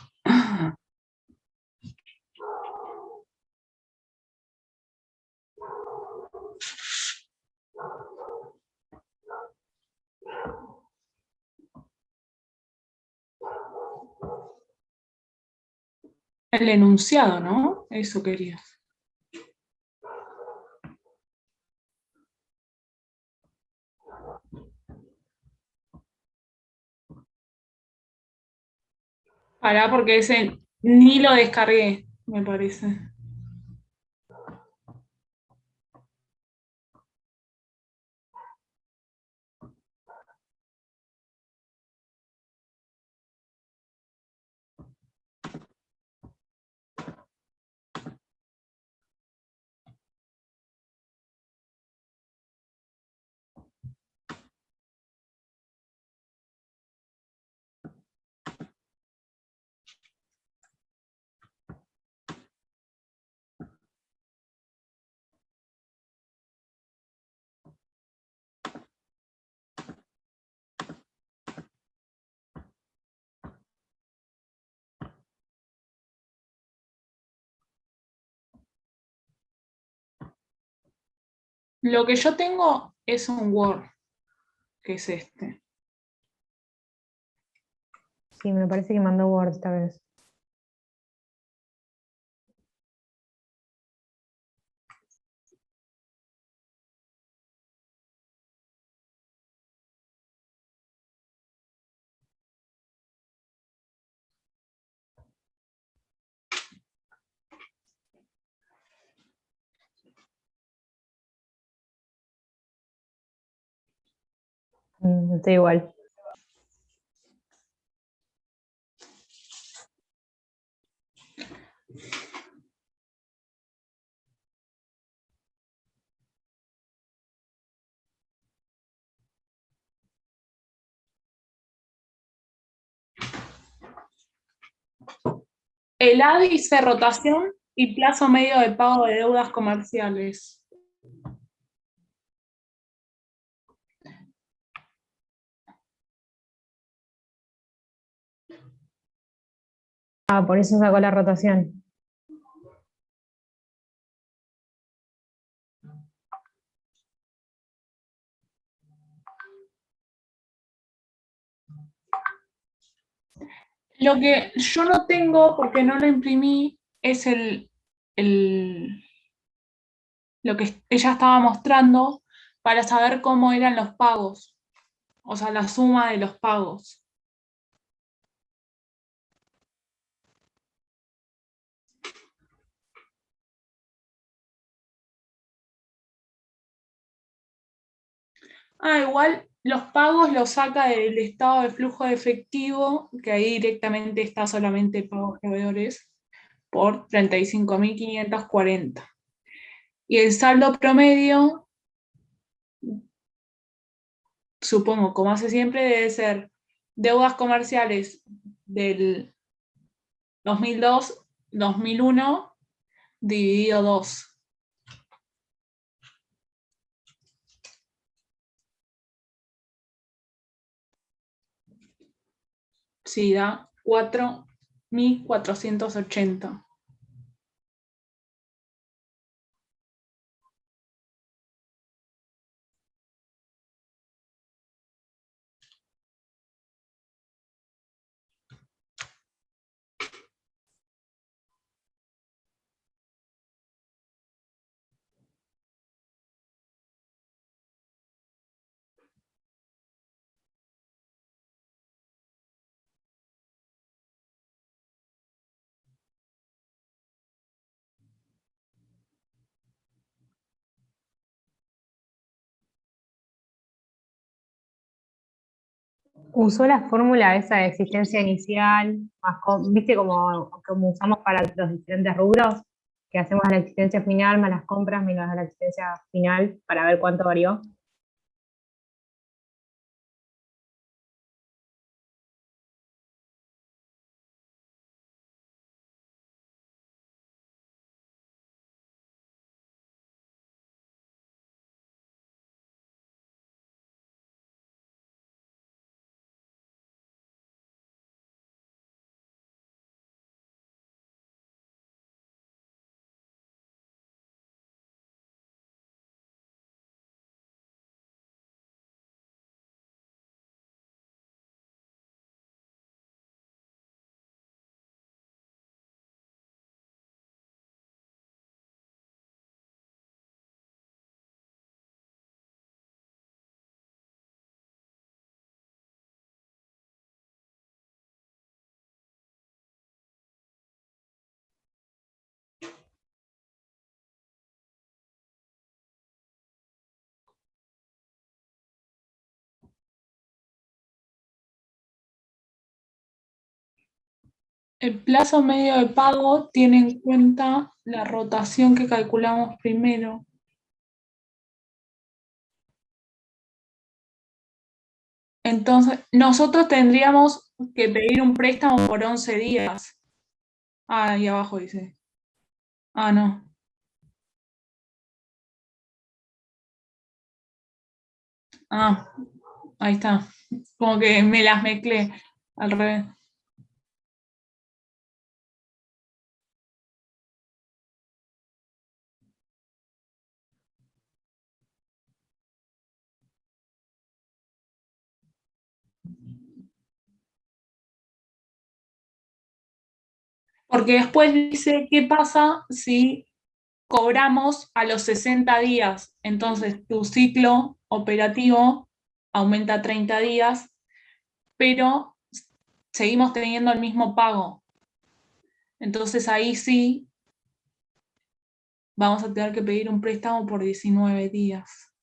El enunciado, ¿no? Eso quería. Pará, porque ese ni lo descargué, me parece. Lo que yo tengo es un Word, que es este. Sí, me parece que mandó Word esta vez. Estoy igual. El A dice rotación y plazo medio de pago de deudas comerciales. Ah, por eso sacó la rotación. Lo que yo no tengo, porque no lo imprimí, es lo que ella estaba mostrando para saber cómo eran los pagos, o sea, la suma de los pagos. Igual los pagos los saca del estado de flujo de efectivo, que ahí directamente está solamente pagos proveedores, por 35.540. Y el saldo promedio, supongo, como hace siempre, debe ser deudas comerciales del 2002-2001 dividido 2. Sí, da 4.480. Usó la fórmula esa de existencia inicial, ¿viste como usamos para los diferentes rubros? Que hacemos a la existencia final más las compras menos a la existencia final para ver cuánto varió. El plazo medio de pago tiene en cuenta la rotación que calculamos primero. Entonces, nosotros tendríamos que pedir un préstamo por 11 días. Ah, ahí abajo dice. Ah, no. Ah, ahí está. Como que me las mezclé al revés. Porque después dice, ¿qué pasa si cobramos a los 60 días? Entonces tu ciclo operativo aumenta 30 días, pero seguimos teniendo el mismo pago. Entonces ahí sí vamos a tener que pedir un préstamo por 19 días.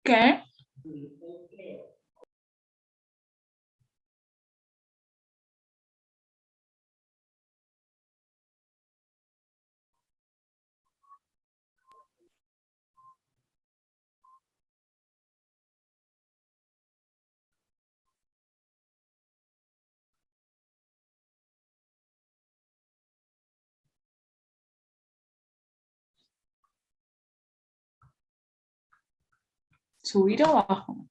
¿Qué? ¿Subir o bajo?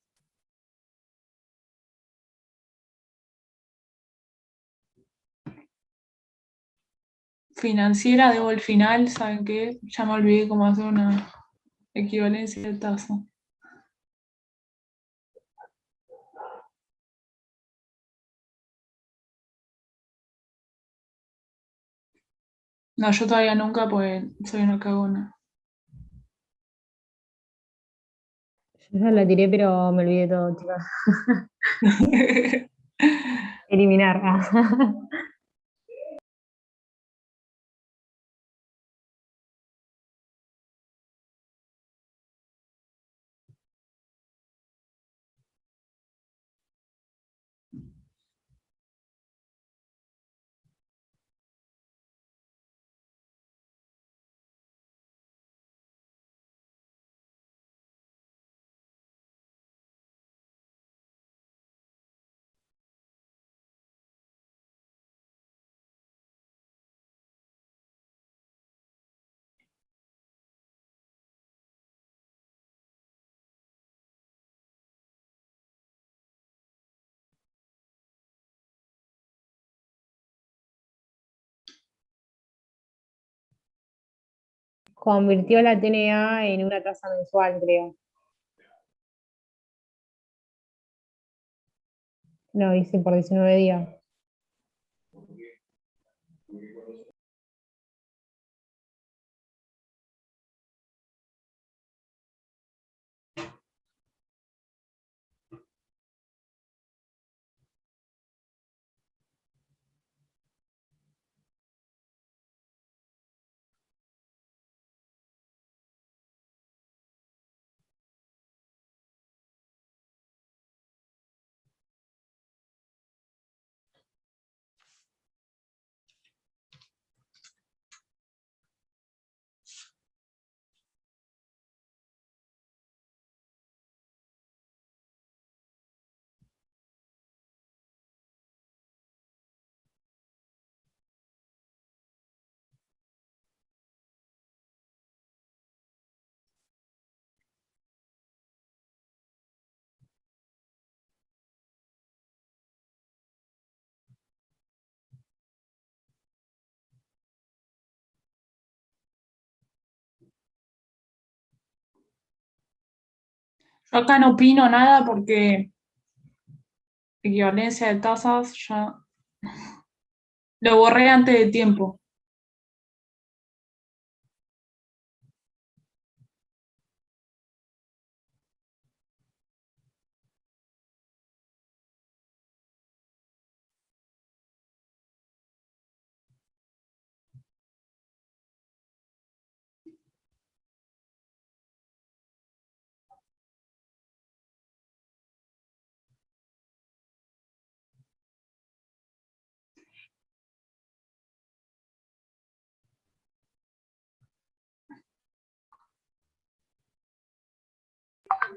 Financiera, debo el final, ¿saben qué? Ya me olvidé cómo hacer una equivalencia de tasa. No, yo todavía nunca, pues soy una cagona. Yo ya la tiré, pero me olvidé todo, chicas. Eliminar. Convirtió la TNA en una tasa mensual, creo. No, dice por 19 días. Yo acá no opino nada porque equivalencia de tasas ya lo borré antes de tiempo.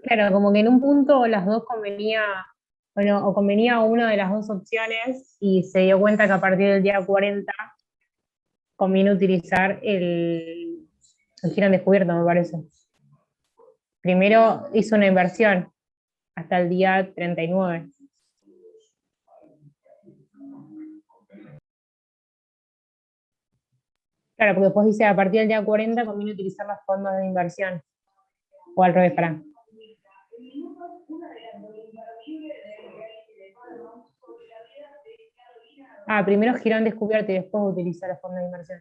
Claro, como que en un punto las dos convenía, bueno, o convenía una de las dos opciones y se dio cuenta que a partir del día 40 conviene utilizar el giro en descubierto, me parece. Primero hizo una inversión hasta el día 39. Claro, porque después dice a partir del día 40 conviene utilizar los fondos de inversión. O al revés, para. Ah, primero girón descubierto y después utilizar los fondos de inversión.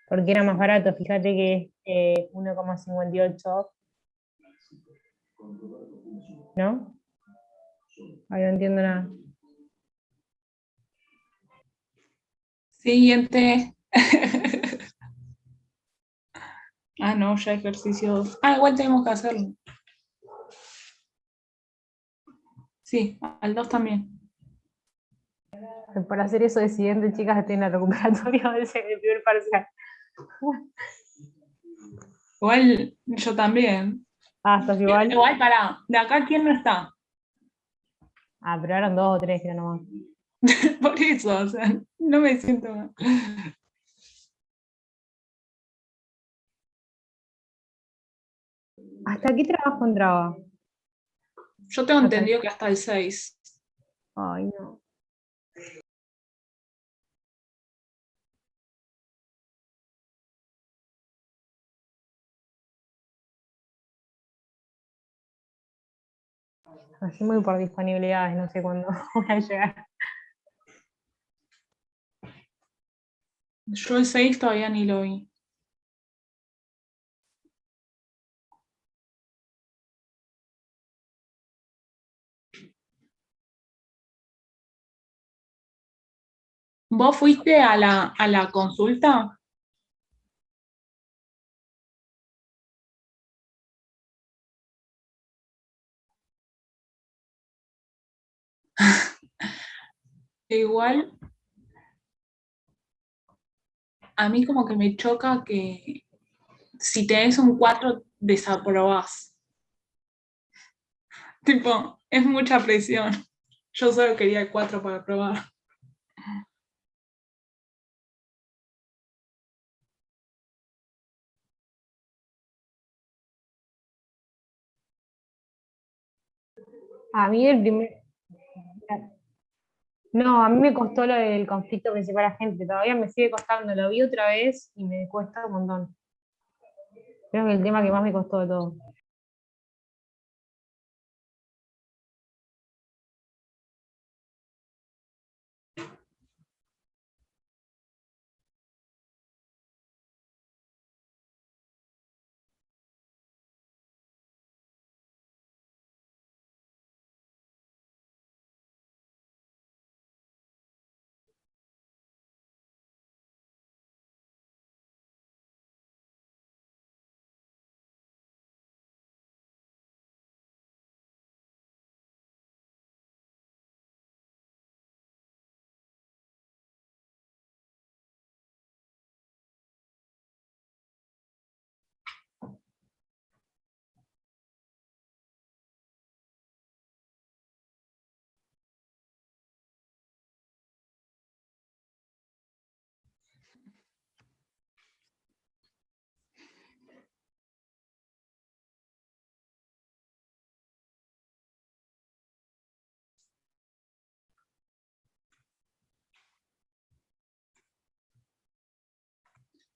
Porque era más barato, fíjate que es 1,58, ¿no? Ahí no entiendo nada. Siguiente. Ah, no, ya ejercicio. Ah, igual tenemos que hacerlo. Sí, al 2 también. Por hacer eso de siguiente, chicas, estoy en la recuperatoria del primer parcial. Igual yo también. Ah, ¿estás igual? Igual para, de acá, ¿quién no está? Ah, pero eran 2 o 3, creo nomás. Por eso, o sea, no me siento mal. ¿Hasta qué trabajo entraba? Yo tengo Hasta el- entendido que hasta el 6. Ay, no. Así muy por disponibilidades, no sé cuándo voy a llegar. Yo el 6 todavía ni lo vi. ¿Vos fuiste a la consulta? Igual, a mí como que me choca que si tenés un 4 desaprobás. Tipo, es mucha presión. Yo solo quería el 4 para aprobar. A mí el primer... No, a mí me costó lo del conflicto principal agente, todavía me sigue costando, lo vi otra vez y me cuesta un montón. Creo que el tema que más me costó de todo.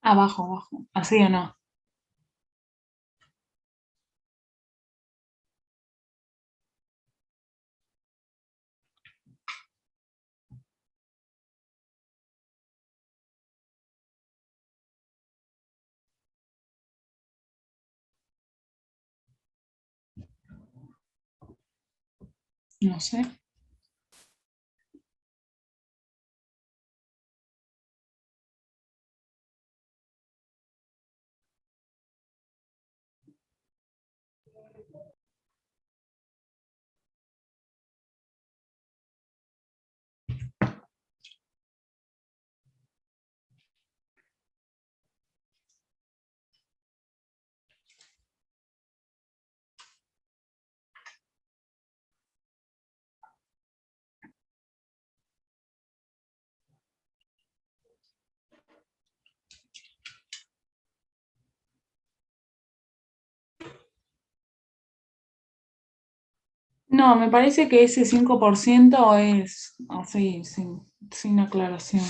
Abajo, abajo. ¿Así o no? No sé. No, me parece que ese 5% es así, sin aclaración.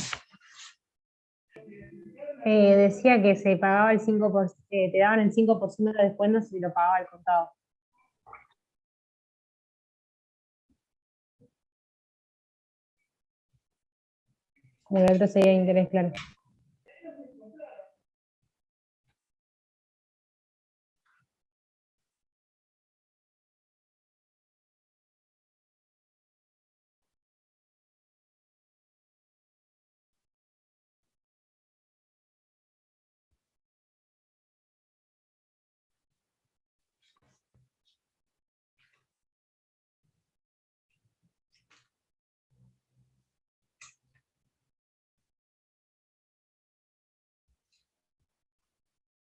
Decía que se pagaba el 5%, te daban el 5% de descuento si lo pagaba al contado. Como el otro sería interés, claro.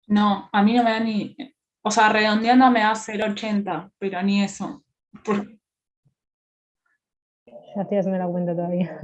No, a mí no me da ni, o sea, redondeando me da 0,80, pero ni eso. Por- Ya estoy haciendo la cuenta todavía.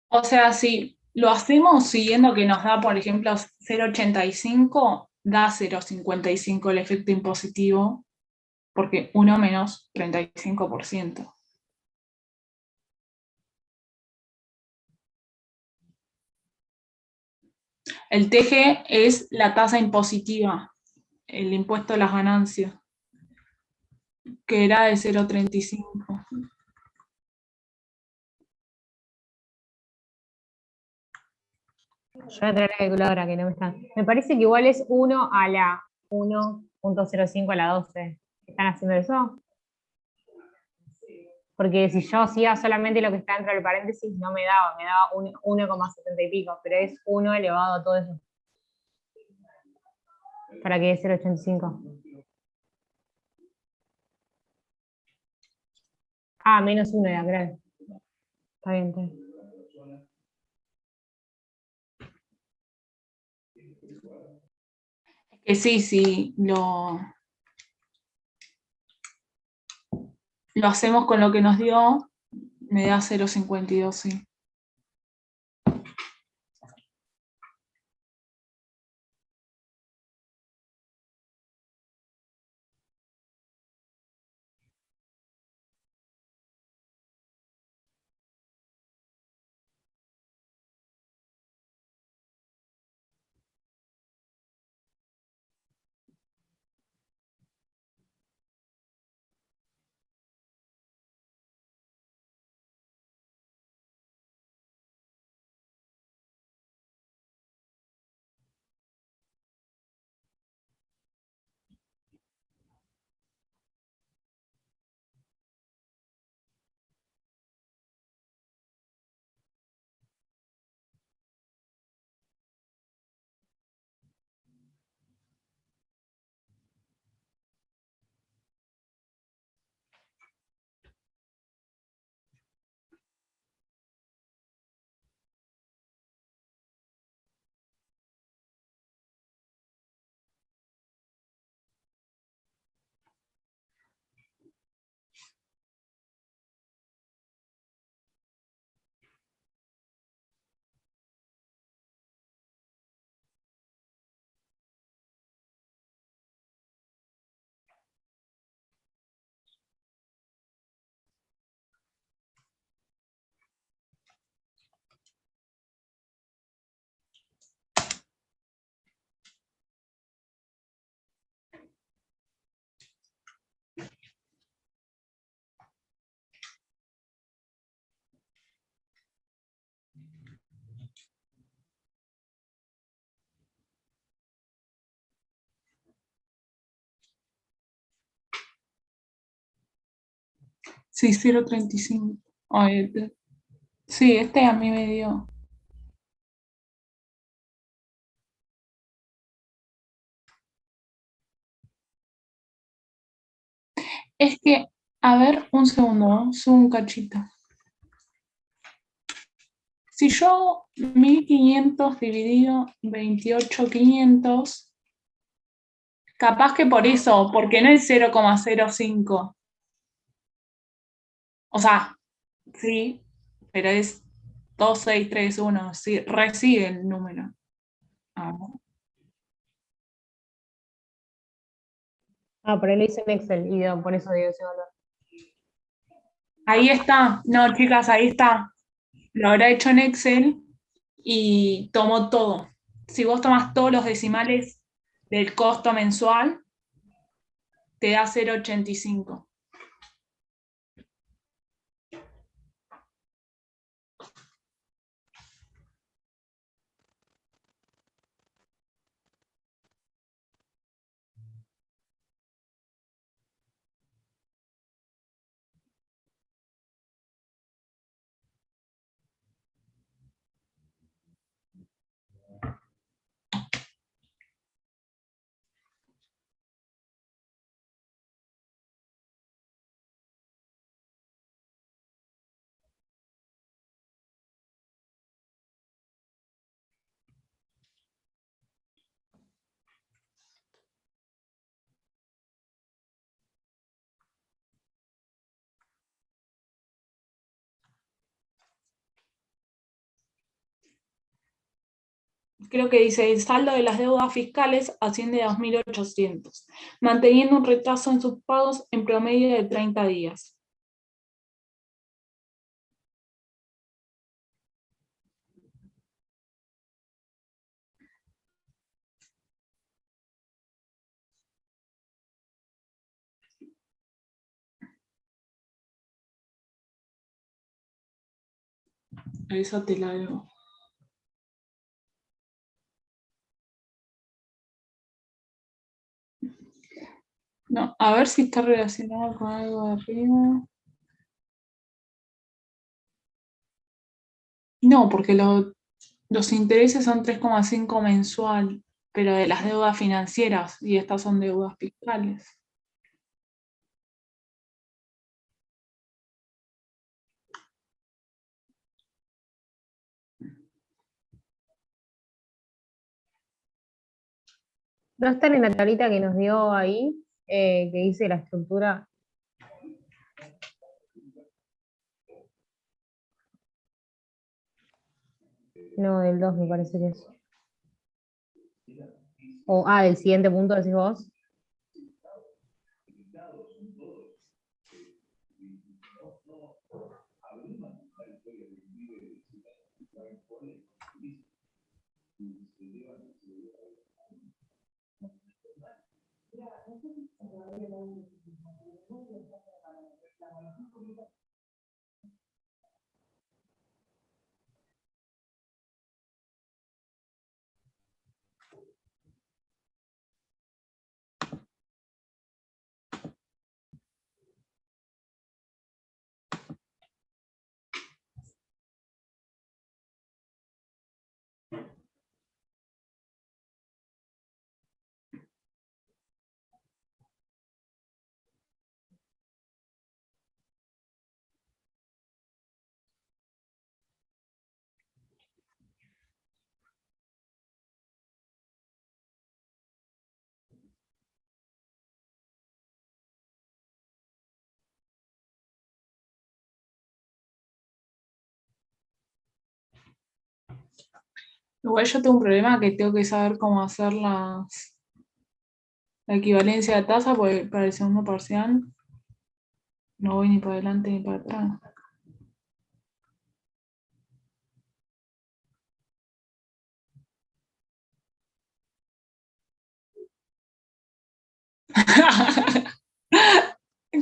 o sea, si lo hacemos siguiendo que nos da, por ejemplo, 0,85, da 0,55 el efecto impositivo, porque 1 menos 35%. El TG es la tasa impositiva, el impuesto a las ganancias, que era de 0,35. Yo voy a traer la calculadora que no me está. Me parece que igual es 1 a la 1,05 a la 12. ¿Están haciendo eso? Porque si yo hacía solamente lo que está dentro del paréntesis, no me daba 1,70 y pico, pero es 1 elevado a todo eso. Para que es 0,85. Ah, menos 1 era, claro. Está bien, está bien. Que sí, sí, lo hacemos con lo que nos dio, me da 0,52, sí. Sí, 0,35. Ay, sí, este a mí me dio. Es que, a ver, un segundo, ¿no? Subo un cachito. Si yo 1500 dividido 28.500, capaz que por eso, porque no es 0,05. O sea, sí, pero es 2631, sí, recibe el número. Ah, Ah, por ahí lo hice en Excel y por eso dio ese valor. ahí está. No, chicas, ahí está. Lo habrá hecho en Excel y tomó todo. Si vos tomás todos los decimales del costo mensual, te da 0,85. Creo que dice, el saldo de las deudas fiscales asciende a 2.800, manteniendo un retraso en sus pagos en promedio de 30 días. Esa te la debo. No, a ver si está relacionado con algo de arriba. No, porque los intereses son 3,5 mensual, pero de las deudas financieras, y estas son deudas fiscales. ¿No están en la tablita que nos dio ahí, que dice la estructura? No, del 2 me parece que es. O, del siguiente punto decís vos. Igual yo tengo un problema que tengo que saber cómo hacer la equivalencia de tasa, porque para el segundo parcial no voy ni para adelante ni para atrás.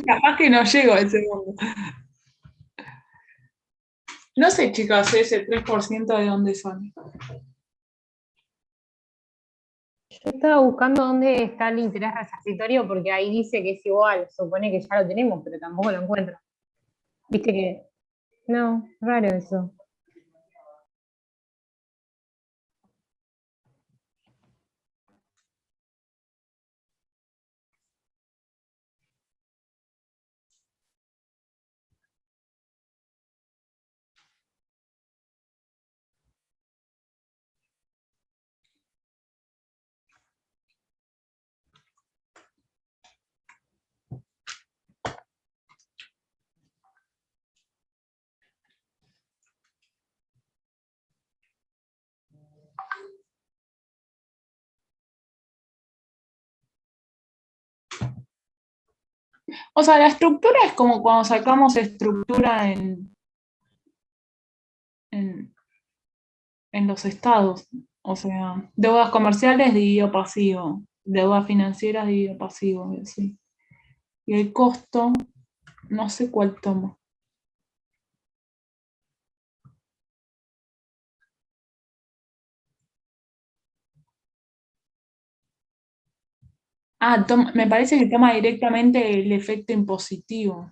Capaz que no llego al segundo. No sé, chicas, ese 3% de dónde son. Yo estaba buscando dónde está el interés resarcitorio porque ahí dice que es igual, supone que ya lo tenemos, pero tampoco lo encuentro. Viste que, no, raro eso. O sea, la estructura es como cuando sacamos estructura en, en los estados. O sea, deudas comerciales dividido pasivo, deudas financieras dividido pasivo, y así. Y el costo, no sé cuál tomo. Ah, me parece que toma directamente el efecto impositivo.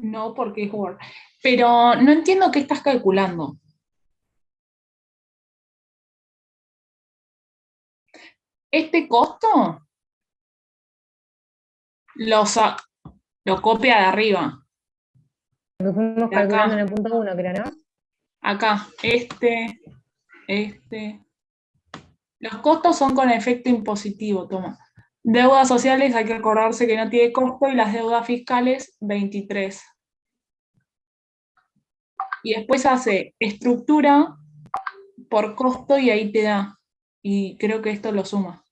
No, porque es Word. Pero no entiendo qué estás calculando. Este costo lo, lo copia de arriba, Lo que fuimos de calculando en acá, el punto uno, creo, ¿no? acá, este. Los costos son con efecto impositivo, toma. Deudas sociales hay que acordarse que no tiene costo y las deudas fiscales 23. Y después hace estructura por costo y ahí te da. Y creo que esto lo suma.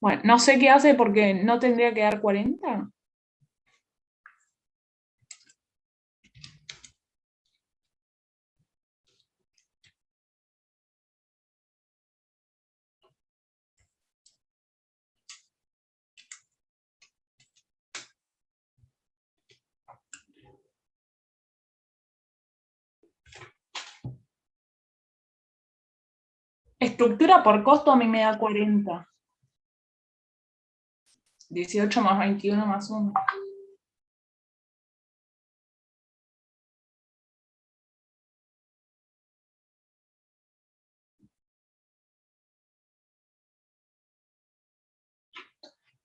Bueno, no sé qué hace porque no tendría que dar 40. Estructura por costo a mí me da 40. 18 más 21 más 1.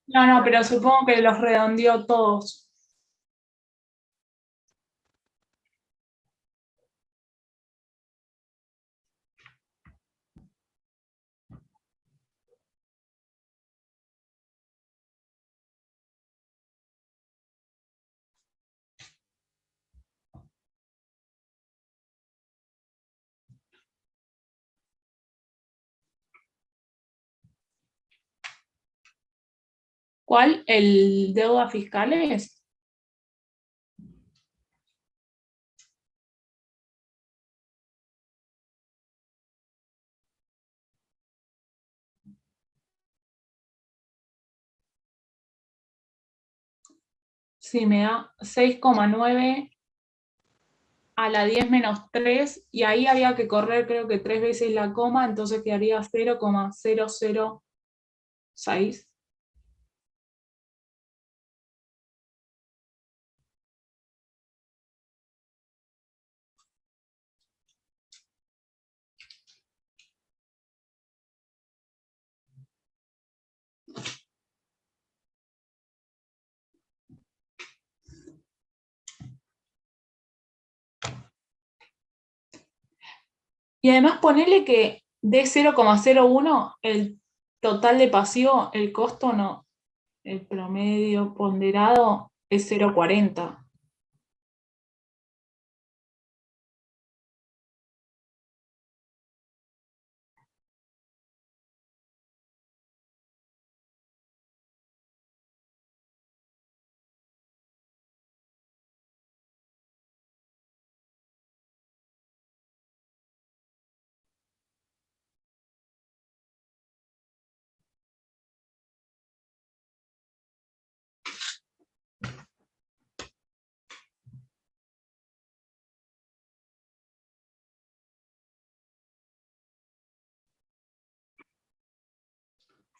No, no, pero supongo que los redondeó todos. ¿Cuál? ¿El deuda fiscales? Sí, me da 6,9 a la 10 menos 3 y ahí había que correr creo que 3 veces la coma, entonces quedaría 0,006. Y además ponele que de 0,01 el total de pasivo, el costo no, el promedio ponderado es 0,40.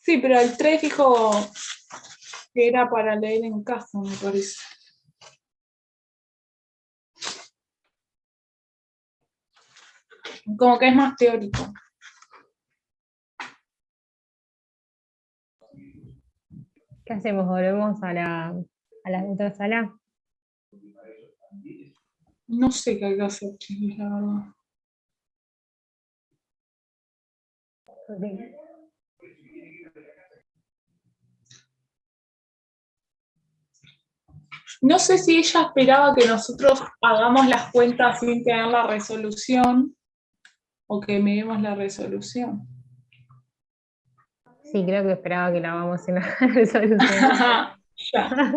Sí, pero el 3 dijo que era para leer en casa, me parece. Como que es más teórico. ¿Qué hacemos? ¿Volvemos a la otra sala? No sé qué hay que hacer, chicos, la verdad. Ok. No sé si ella esperaba que nosotros hagamos las cuentas sin tener la resolución o que miremos la resolución. Sí, creo que esperaba que la hagamos en la resolución. Ya.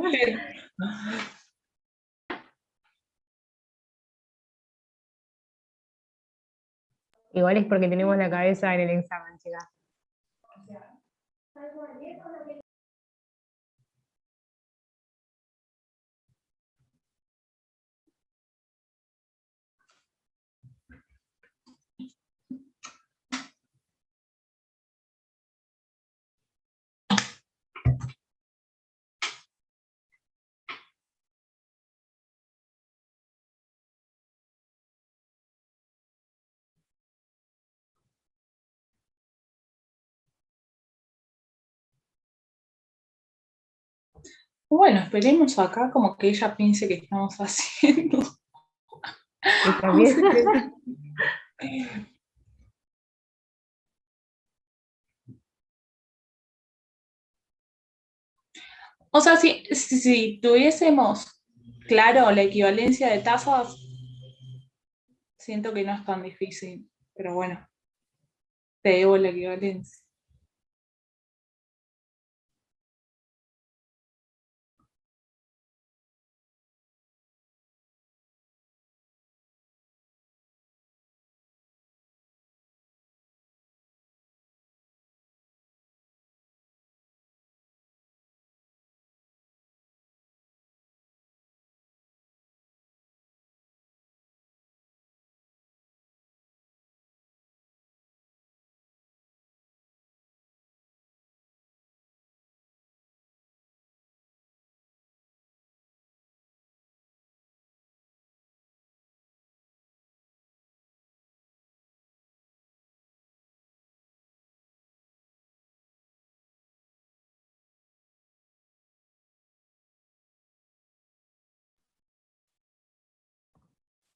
Igual es porque tenemos la cabeza en el examen, chicas. Bueno, esperemos acá como que ella piense que estamos haciendo. Y No también, sé qué. O sea, si tuviésemos claro la equivalencia de tasas, siento que no es tan difícil. Pero bueno, te debo la equivalencia.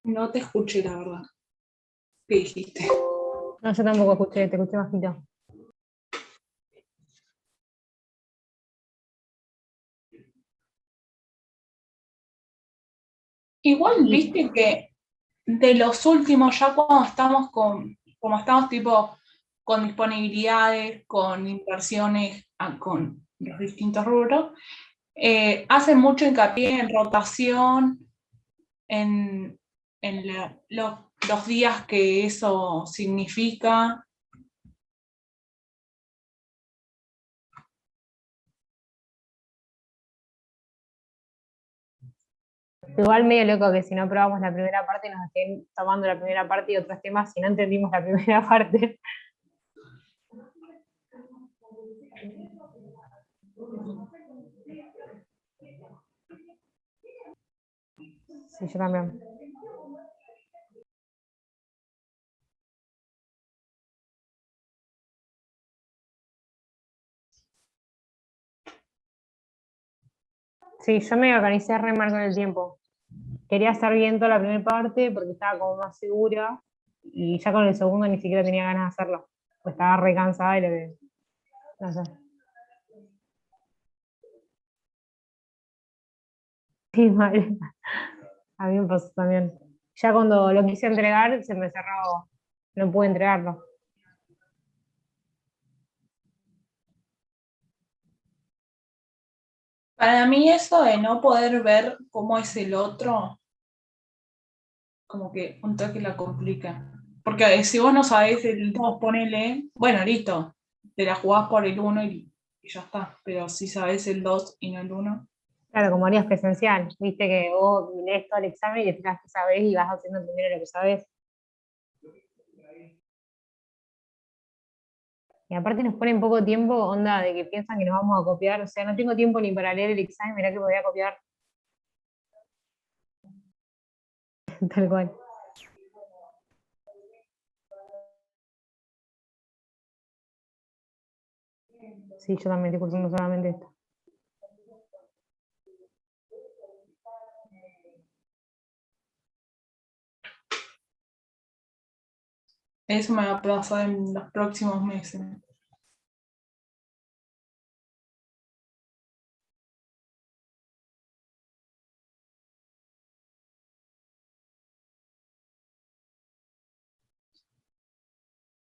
No te escuché, la verdad. ¿Qué dijiste? no, yo tampoco escuché, te escuché bajito. Igual, Y viste que de los últimos, ya cuando estamos como estamos tipo con disponibilidades, con inversiones, con los distintos rubros, hacen mucho hincapié en rotación, en, los días que eso significa. igual medio loco que si no probamos la primera parte nos estén tomando la primera parte y otros temas si no entendimos la primera parte. Sí, yo también. Sí, yo me organicé re mal con el tiempo. Quería estar bien toda la primera parte porque estaba como más segura. y ya con el segundo ni siquiera tenía ganas de hacerlo, pues estaba re cansada y lo que, no sé. Sí, mal. A mí me pasó también. Ya cuando lo quise entregar, se me cerró, no pude entregarlo. Para mí eso de no poder ver cómo es el otro, como que un toque la complica. Porque si vos no sabés el 2 ponele, bueno, listo, te la jugás por el uno y ya está. Pero si sabés el 2 y no el uno. Claro, como harías presencial, viste que vos lees todo el examen y te fijas que sabés y vas haciendo primero lo que sabés. Y aparte nos ponen poco tiempo, onda, de que piensan que nos vamos a copiar, o sea, no tengo tiempo ni para leer el examen, mirá que me voy a copiar, tal cual. Sí, yo también estoy cursando solamente esto. Eso me va a pasar en los próximos meses.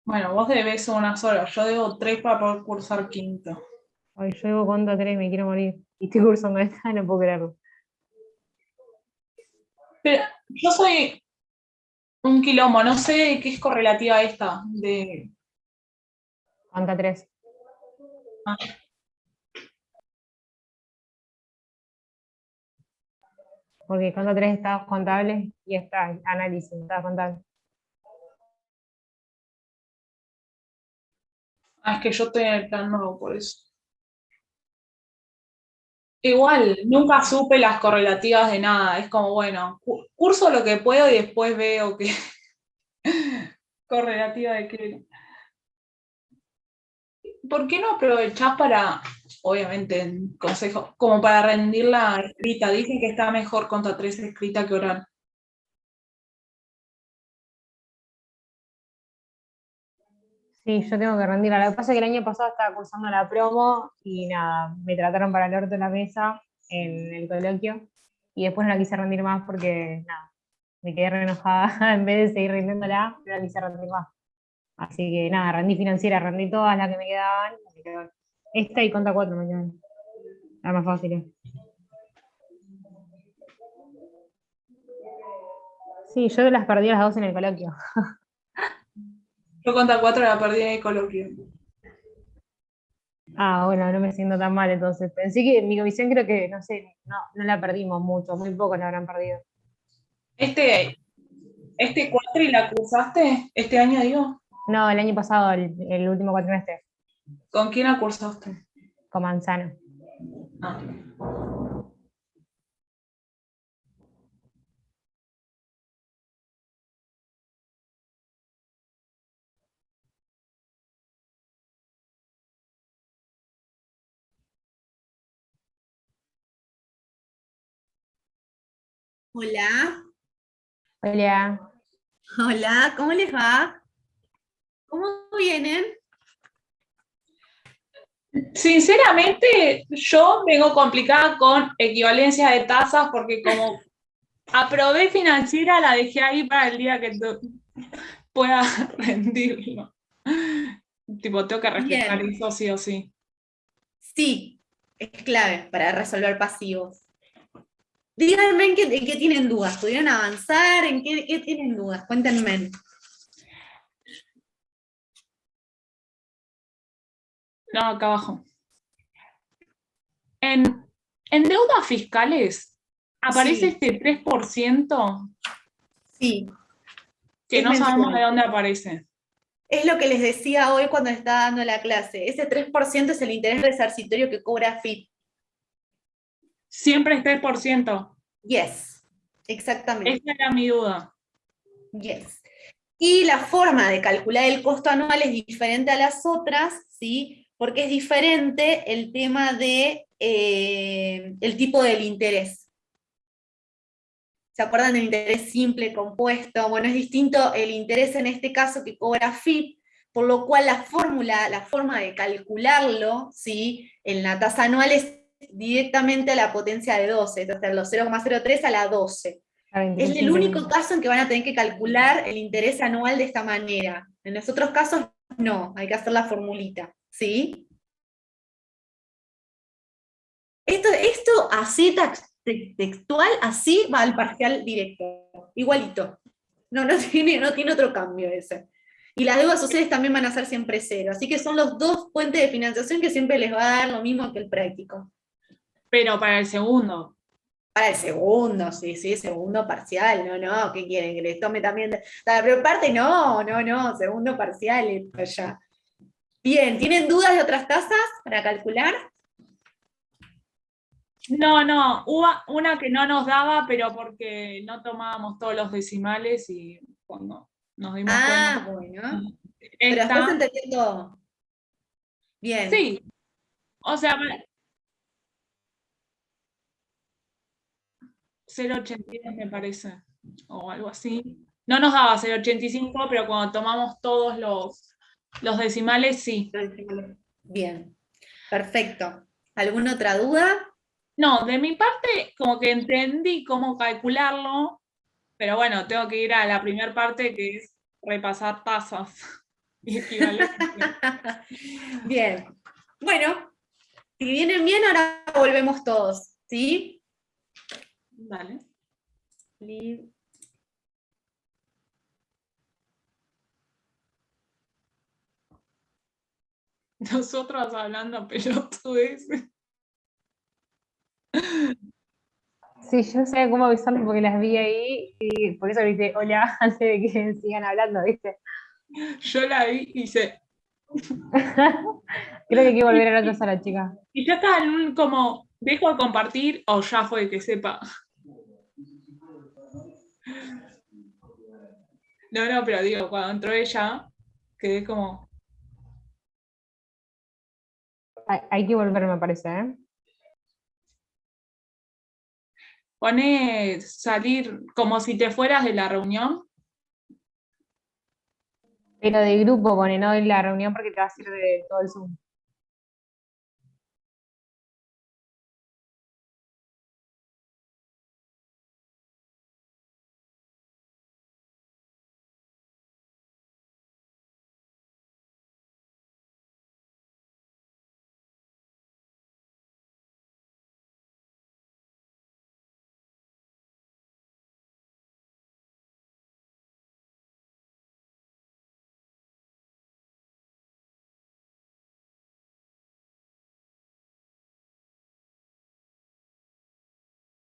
Bueno, vos debes una sola, yo debo 3 para poder cursar quinto. Hoy yo llevo contra 3 y me quiero morir. Y estoy cursando esta, no puedo creerlo. Pero yo soy un quilombo, no sé de qué es correlativa esta. Contra 3. Ah, Porque contra 3 estados contables y está análisis, estados contables. es que yo estoy en el plan nuevo, por eso. Igual, nunca supe las correlativas de nada. Es como, bueno, curso lo que puedo y después veo qué correlativa de qué. ¿Por qué no aprovechás para, obviamente, en consejo, como para rendir la escrita? Dicen que está mejor contra 3 escrita que oral. Sí, yo tengo que rendirla. Lo que pasa es que el año pasado estaba cursando la promo y nada, me trataron para el orto en la mesa en el coloquio y después no la quise rendir más porque nada, me quedé re enojada en vez de seguir rindiéndola, no la quise rendir más. Así que nada, rendí financiera, rendí todas las que me quedaban. Me quedó esta y conta 4 me quedan. La más fácil. Sí, yo las perdí las dos en el coloquio. Yo contra 4 la perdí en el coloquio. Ah, bueno, no me siento tan mal entonces. Pensé que mi comisión creo que, no sé, no la perdimos mucho, muy pocos la habrán perdido. Este cuatri la cursaste este año, digo. No, el año pasado, el último cuatrimestre, ¿Con quién la cursaste? con Manzano. Ah. Hola, Hola. hola, ¿cómo les va? ¿Cómo vienen? Sinceramente, yo vengo complicada con equivalencia de tasas porque como aprobé financiera, la dejé ahí para el día que pueda rendirlo. Tipo, tengo que respetar Bien, eso sí o sí. sí, es clave para resolver pasivos. Díganme en qué tienen dudas. ¿Pudieron avanzar? ¿En qué tienen dudas? Cuéntenme. No, acá abajo. En deudas fiscales aparece Sí, este 3% sí, que es no sabemos de mensual. dónde aparece. Es lo que les decía hoy cuando estaba dando la clase. Ese 3% es el interés resarcitorio que cobra FIP. Siempre es 3%. Yes, exactamente. Esa era mi duda. Yes. Y la forma de calcular el costo anual es diferente a las otras, ¿sí? Porque es diferente el tema de el tipo del interés. ¿Se acuerdan del interés simple compuesto? Bueno, es distinto el interés en este caso que cobra FIP, por lo cual la fórmula, la forma de calcularlo, ¿sí? En la tasa anual es directamente a la potencia de 12, es decir, los 0,03 a la 12. Es el único caso en que van a tener que calcular el interés anual de esta manera. En los otros casos no, hay que hacer la formulita, ¿sí? Esto así textual, así va al parcial directo, igualito. No tiene otro cambio ese. Y las deudas sociales también van a ser siempre cero. Así que son los dos fuentes de financiación que siempre les va a dar lo mismo que el práctico. Pero para el segundo. Para el segundo, sí, segundo parcial, no, ¿qué quieren? Que les tome también la primera parte, no, segundo parcial, ya. Bien, ¿tienen dudas de otras tasas para calcular? No, hubo una que no nos daba, pero porque no tomábamos todos los decimales y cuando nos dimos cuenta. Bueno. Pero después Esta, entendiendo. Bien. sí, o sea, 0,82 me parece, o algo así. No nos daba 0,85, pero cuando tomamos todos los decimales, sí. Bien, perfecto. ¿Alguna otra duda? No, de mi parte, como que entendí cómo calcularlo, pero bueno, tengo que ir a la primera parte que es repasar tasas y equivalencias. Bien. Bueno, si vienen bien, ahora volvemos todos, ¿sí? Dale. Nosotros hablando pelotudeces. Sí, yo no sabía cómo avisarles porque las vi ahí y por eso grité hola antes de que sigan hablando, ¿viste? Yo la vi y se. Creo que hay que volver a la otra sala, chica. Y ya estaba en un como, dejo de compartir o ya fue que sepa. No, pero digo, cuando entró ella, quedé como. Hay que volver, me parece, ¿eh? Pone salir como si te fueras de la reunión. Pero de grupo pone, no en la reunión porque te va a hacer de todo el Zoom.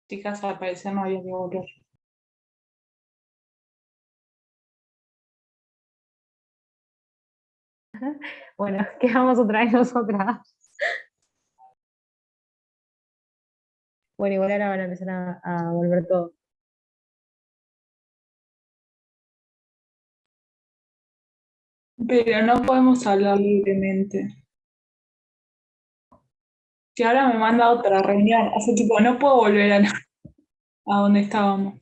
Chicas, al parecer no había que volver. Bueno, quedamos otra vez nosotras. Bueno, igual ahora van a empezar a volver todo. Pero no podemos hablar libremente. Que ahora me manda a otra reunión. Hace tipo, no puedo volver a donde estábamos.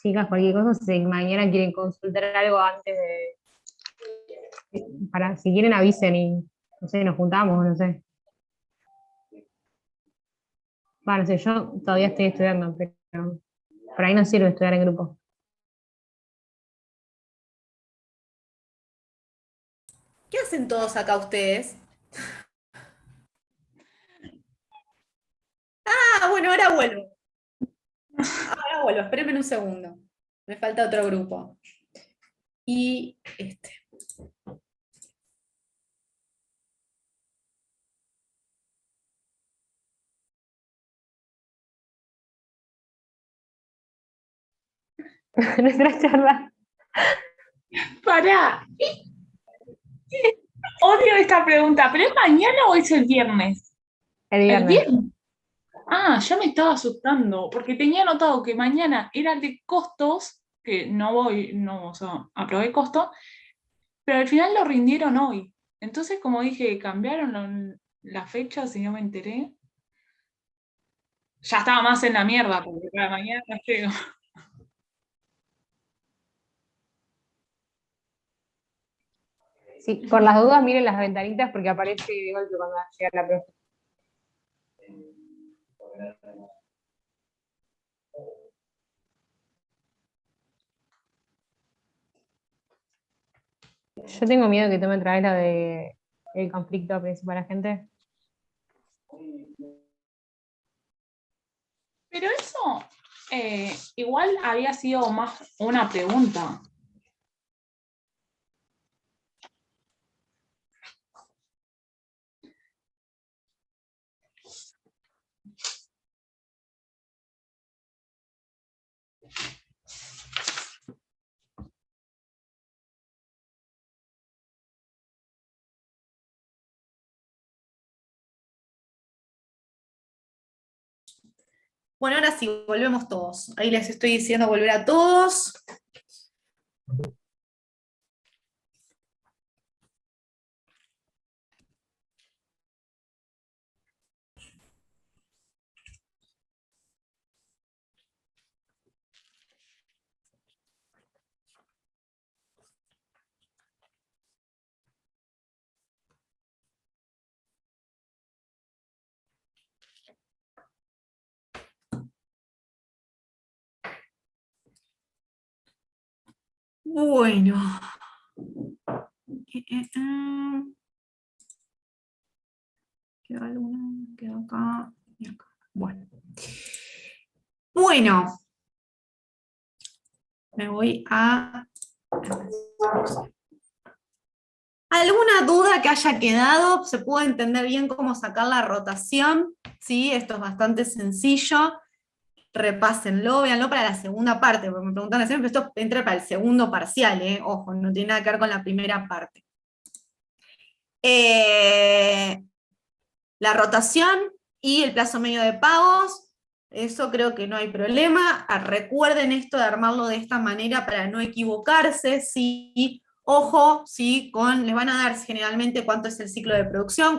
chicas, cualquier cosa, si mañana quieren consultar algo antes para, si quieren avisen y, no sé, nos juntamos, no sé. Bueno, no sé, yo todavía estoy estudiando, pero por ahí no sirve estudiar en grupo. ¿Qué hacen todos acá ustedes? Ah, bueno, ahora vuelvo. Ahora vuelvo, espérenme un segundo. Me falta otro grupo. Y este. Nuestra charla. Pará, odio esta pregunta, ¿pero es mañana o es el viernes? El ¿El viernes. viernes? Ah, ya me estaba asustando, porque tenía notado que mañana era el de costos, que no voy, no, o sea, aprobé costo, pero al final lo rindieron hoy. Entonces, como dije, cambiaron las fechas y no me enteré. Ya estaba más en la mierda, porque para mañana no llego. Sí, por las dudas miren las ventanitas porque aparece de golpe cuando llega la profe. Yo tengo miedo que tome otra vez la de el conflicto principal agente. Pero eso igual había sido más una pregunta. Bueno, ahora sí, volvemos todos. Ahí les estoy diciendo volver a todos. Bueno. Queda alguna, queda acá y acá. Bueno. Bueno. Me voy a... ¿Alguna duda que haya quedado? ¿Se puede entender bien cómo sacar la rotación? ¿Sí? Esto es bastante sencillo. Repásenlo, véanlo para la segunda parte, porque me preguntan siempre, esto entra para el segundo parcial, ojo, no tiene nada que ver con la primera parte. La rotación y el plazo medio de pagos, eso creo que no hay problema. Recuerden esto de armarlo de esta manera para no equivocarse, ¿sí? Ojo, ¿sí? Les van a dar generalmente cuánto es el ciclo de producción,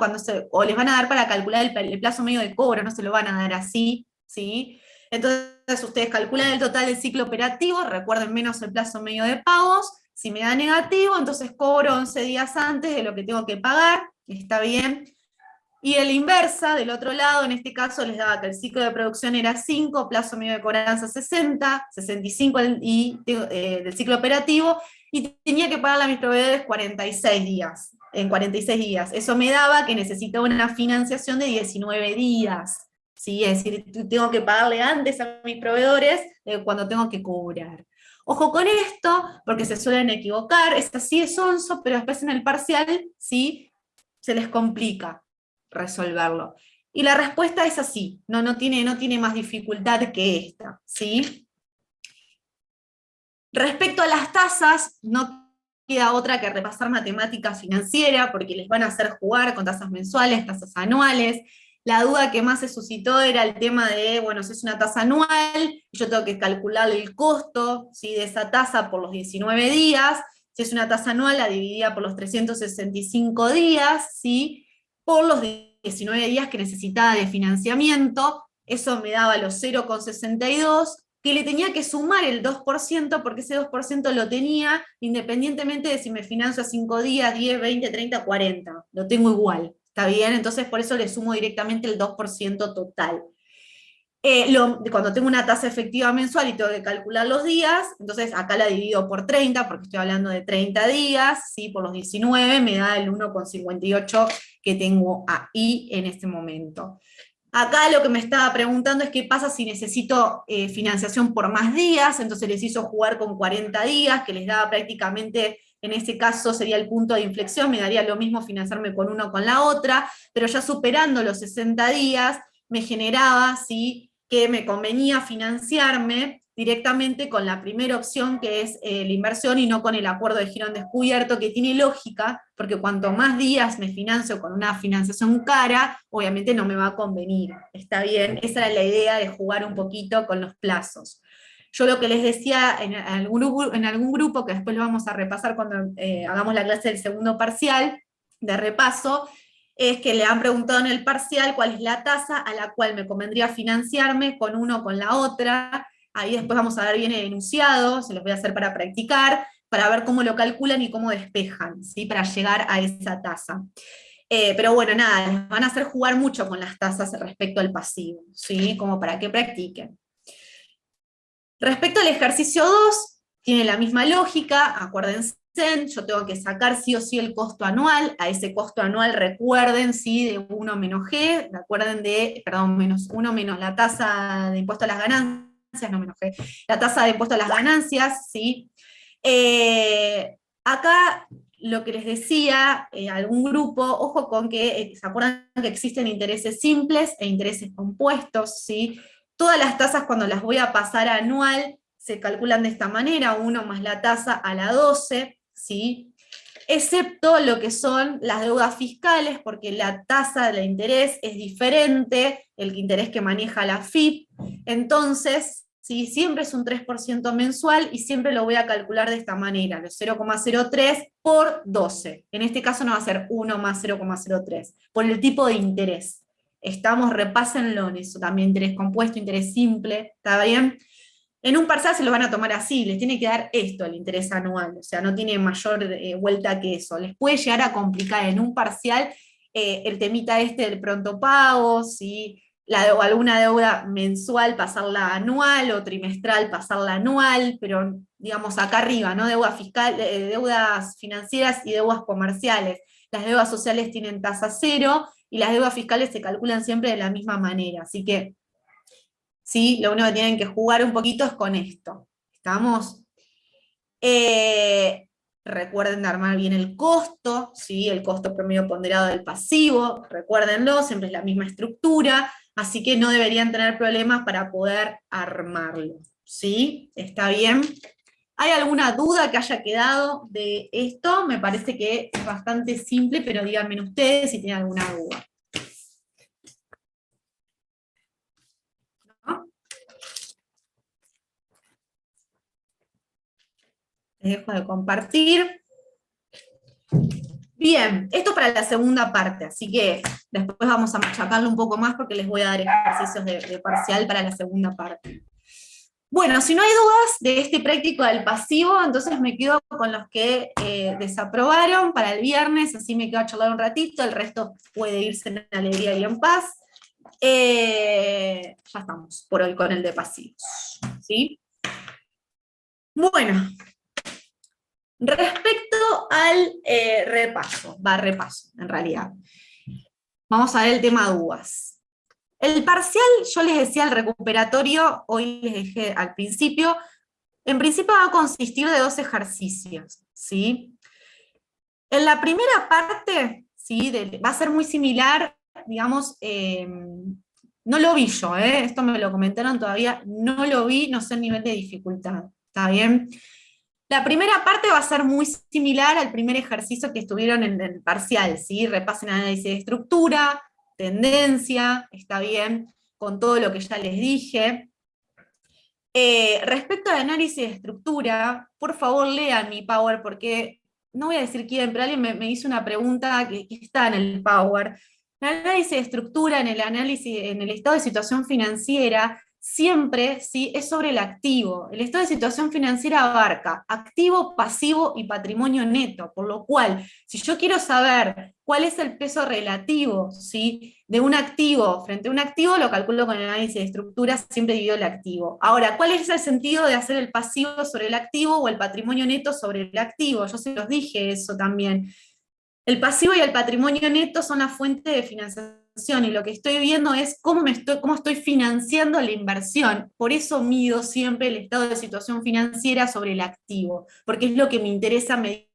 o les van a dar para calcular el plazo medio de cobro, no se lo van a dar así, ¿sí? Entonces ustedes calculan el total del ciclo operativo, recuerden menos el plazo medio de pagos, si me da negativo, entonces cobro 11 días antes de lo que tengo que pagar, está bien. Y de la inversa, del otro lado, en este caso les daba que el ciclo de producción era 5, plazo medio de cobranza 60, 65 del ciclo operativo, y tenía que pagarle a mis proveedores 46 días, en 46 días. Eso me daba que necesitaba una financiación de 19 días. ¿Sí? Es decir, tengo que pagarle antes a mis proveedores de cuando tengo que cobrar. Ojo con esto, porque se suelen equivocar, es así de sonso, pero después en el parcial, ¿sí? Se les complica resolverlo. Y la respuesta es así, no tiene más dificultad que esta, ¿sí? Respecto a las tasas, no queda otra que repasar matemática financiera, porque les van a hacer jugar con tasas mensuales, tasas anuales. La duda que más se suscitó era el tema de, bueno, si es una tasa anual, yo tengo que calcular el costo, ¿sí? De esa tasa por los 19 días, si es una tasa anual, la dividía por los 365 días, ¿sí? Por los 19 días que necesitaba de financiamiento, eso me daba los 0,62, que le tenía que sumar el 2%, porque ese 2% lo tenía independientemente de si me financio a 5 días, 10, 20, 30, 40. Lo tengo igual, ¿está bien? Entonces por eso le sumo directamente el 2% total. Cuando tengo una tasa efectiva mensual y tengo que calcular los días, entonces acá la divido por 30, porque estoy hablando de 30 días, ¿sí? Por los 19 me da el 1,58 que tengo ahí en este momento. Acá lo que me estaba preguntando es qué pasa si necesito financiación por más días, entonces les hizo jugar con 40 días, que les daba prácticamente, en ese caso sería el punto de inflexión, me daría lo mismo financiarme con una o con la otra, pero ya superando los 60 días, me generaba, ¿sí?, que me convenía financiarme directamente con la primera opción, que es la inversión, y no con el acuerdo de giro en descubierto, que tiene lógica, porque cuanto más días me financio con una financiación cara, obviamente no me va a convenir. ¿Está bien? Esa era la idea de jugar un poquito con los plazos. Yo lo que les decía en algún grupo, que después lo vamos a repasar cuando hagamos la clase del segundo parcial de repaso, es que le han preguntado en el parcial cuál es la tasa a la cual me convendría financiarme con uno o con la otra. Ahí después vamos a ver bien el enunciado, se los voy a hacer para practicar, para ver cómo lo calculan y cómo despejan, ¿sí?, para llegar a esa tasa. Pero bueno, nada, les van a hacer jugar mucho con las tasas respecto al pasivo, ¿sí?, como para que practiquen. Respecto al ejercicio 2, tiene la misma lógica, acuérdense, yo tengo que sacar sí o sí el costo anual, a ese costo anual recuerden, ¿sí?, de 1 menos G, recuerden menos 1 menos la tasa de impuesto a las ganancias, no menos G, la tasa de impuesto a las ganancias, ¿sí? Acá lo que les decía, algún grupo, ojo con que, ¿se acuerdan que existen intereses simples e intereses compuestos, ¿sí? Todas las tasas cuando las voy a pasar a anual se calculan de esta manera, 1 más la tasa a la 12, ¿sí?, excepto lo que son las deudas fiscales, porque la tasa de interés es diferente, el interés que maneja la FIP, entonces, ¿sí?, siempre es un 3% mensual y siempre lo voy a calcular de esta manera, los 0,03 por 12, en este caso no va a ser 1 más 0,03, por el tipo de interés. Repásenlo en eso también, interés compuesto, interés simple, ¿está bien? En un parcial se lo van a tomar así, les tiene que dar esto, el interés anual, o sea, no tiene mayor vuelta que eso. Les puede llegar a complicar en un parcial el temita del pronto pago, ¿sí?, o alguna deuda mensual pasarla a anual, o trimestral pasarla a anual, pero digamos acá arriba, ¿no?, deudas financieras y deudas comerciales. Las deudas sociales tienen tasa cero, y las deudas fiscales se calculan siempre de la misma manera, así que ¿sí?, lo único que tienen que jugar un poquito es con esto. ¿Estamos? Recuerden de armar bien el costo, ¿sí?, el costo promedio ponderado del pasivo, recuérdenlo, siempre es la misma estructura, así que no deberían tener problemas para poder armarlo, ¿sí? ¿Está bien? ¿Hay alguna duda que haya quedado de esto? Me parece que es bastante simple, pero díganme ustedes si tienen alguna duda. ¿No? Les dejo de compartir. Bien, esto para la segunda parte, así que después vamos a machacarlo un poco más porque les voy a dar ejercicios de parcial para la segunda parte. Bueno, si no hay dudas de este práctico del pasivo, entonces me quedo con los que desaprobaron para el viernes, así me quedo a charlar un ratito, el resto puede irse en alegría y en paz. Ya estamos por hoy con el de pasivos, ¿sí? Bueno. Respecto al repaso en realidad. Vamos a ver el tema dudas. El parcial, yo les decía, el recuperatorio, hoy les dije al principio, en principio va a consistir de 2 ejercicios, ¿sí? En la primera parte, ¿sí?, va a ser muy similar, digamos, no lo vi yo, esto me lo comentaron todavía, no lo vi, no sé el nivel de dificultad, ¿está bien? La primera parte va a ser muy similar al primer ejercicio que estuvieron en el parcial, ¿sí? Repasen análisis de estructura, tendencia, está bien, con todo lo que ya les dije. Respecto al análisis de estructura, por favor lean mi Power, porque no voy a decir quién, pero alguien me hizo una pregunta que está en el Power. El análisis de estructura, en el estado de situación financiera, siempre, ¿sí?, es sobre el activo. El estado de situación financiera abarca activo, pasivo y patrimonio neto, por lo cual, si yo quiero saber cuál es el peso relativo, ¿sí?, de un activo frente a un activo, lo calculo con el análisis de estructura, siempre divido el activo. Ahora, ¿cuál es el sentido de hacer el pasivo sobre el activo o el patrimonio neto sobre el activo? Yo se los dije eso también. El pasivo y el patrimonio neto son la fuente de financiación, y lo que estoy viendo es cómo estoy financiando la inversión. Por eso mido siempre el estado de situación financiera sobre el activo, porque es lo que me interesa medir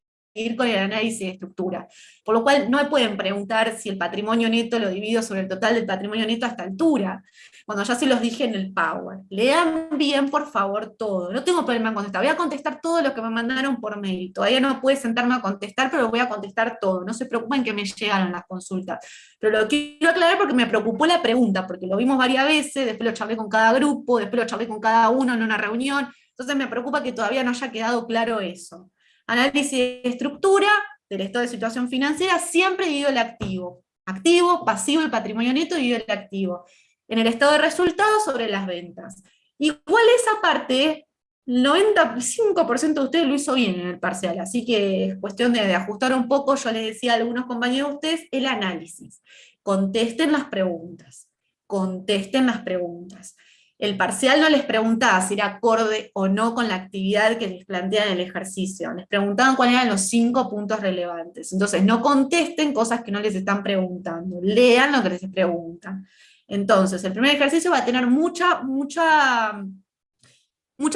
con el análisis de estructura. Por lo cual no me pueden preguntar si el patrimonio neto lo divido sobre el total del patrimonio neto a esta altura, cuando ya se los dije en el Power. Lean bien, por favor, todo. No tengo problema en contestar. Voy a contestar todo lo que me mandaron por mail. Todavía no pude sentarme a contestar, pero voy a contestar todo. No se preocupen que me llegaron las consultas. Pero lo quiero aclarar porque me preocupó la pregunta, porque lo vimos varias veces, después lo charlé con cada grupo, después lo charlé con cada uno en una reunión. Entonces me preocupa que todavía no haya quedado claro eso. Análisis de estructura del estado de situación financiera, siempre divido el activo. Activo, pasivo y patrimonio neto, divido el activo. En el estado de resultados, sobre las ventas. Igual esa parte, el 95% de ustedes lo hizo bien en el parcial, así que es cuestión de ajustar un poco. Yo les decía a algunos compañeros de ustedes, el análisis. Contesten las preguntas. Contesten las preguntas. El parcial no les preguntaba si era acorde o no con la actividad que les plantean en el ejercicio. Les preguntaban cuáles eran los 5 puntos relevantes. Entonces, no contesten cosas que no les están preguntando. Lean lo que les preguntan. Entonces, el primer ejercicio va a tener mucha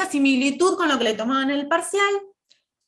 similitud con lo que le tomaban en el parcial.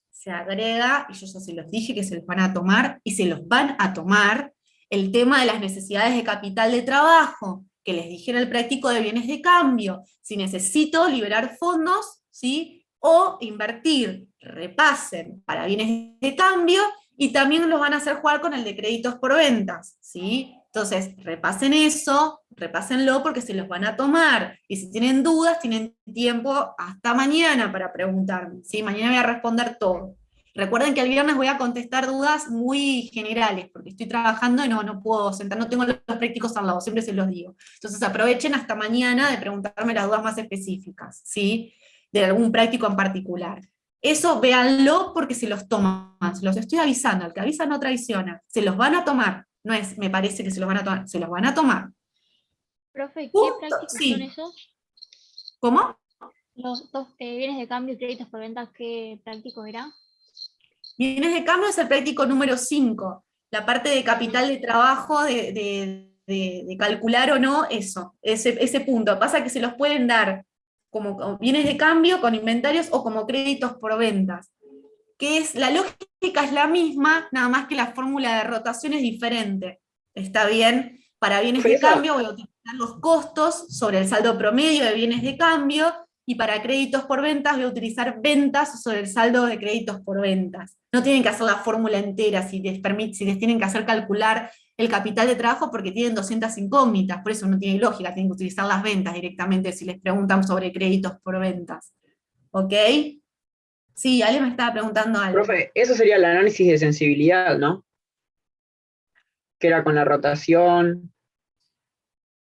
Se agrega, y yo ya se los dije que se los van a tomar, y se los van a tomar, el tema de las necesidades de capital de trabajo, que les dije en el práctico de bienes de cambio. Si necesito liberar fondos, ¿sí?, o invertir, repasen para bienes de cambio, y también los van a hacer jugar con el de créditos por ventas, ¿sí? Entonces, repasen eso, repásenlo porque se los van a tomar, y si tienen dudas, tienen tiempo hasta mañana para preguntarme, ¿sí? Mañana voy a responder todo. Recuerden que el viernes voy a contestar dudas muy generales, porque estoy trabajando y no puedo sentar, no tengo los prácticos al lado, siempre se los digo. Entonces aprovechen hasta mañana de preguntarme las dudas más específicas, ¿sí?, de algún práctico en particular. Eso véanlo porque se los toman, se los estoy avisando, el que avisa no traiciona, se los van a tomar, no es me parece que se los van a tomar, se los van a tomar. Profe, ¿qué Punto, prácticos sí. son esos? ¿Cómo? Los dos bienes de cambio y créditos por venta, ¿qué prácticos eran? Bienes de cambio es el práctico número 5, la parte de capital de trabajo, de calcular o no eso, ese punto. Pasa que se los pueden dar como bienes de cambio, con inventarios, o como créditos por ventas. Que es, la lógica es la misma, nada más que la fórmula de rotación es diferente. ¿Está bien? Para bienes de cambio voy a utilizar los costos sobre el saldo promedio de bienes de cambio, y para créditos por ventas voy a utilizar ventas sobre el saldo de créditos por ventas. No tienen que hacer la fórmula entera si les tienen que hacer calcular el capital de trabajo, porque tienen 200 incógnitas, por eso no tiene lógica, tienen que utilizar las ventas directamente si les preguntan sobre créditos por ventas. ¿Ok? Sí, Ale me estaba preguntando algo. Profe, eso sería el análisis de sensibilidad, ¿no? Que era con la rotación.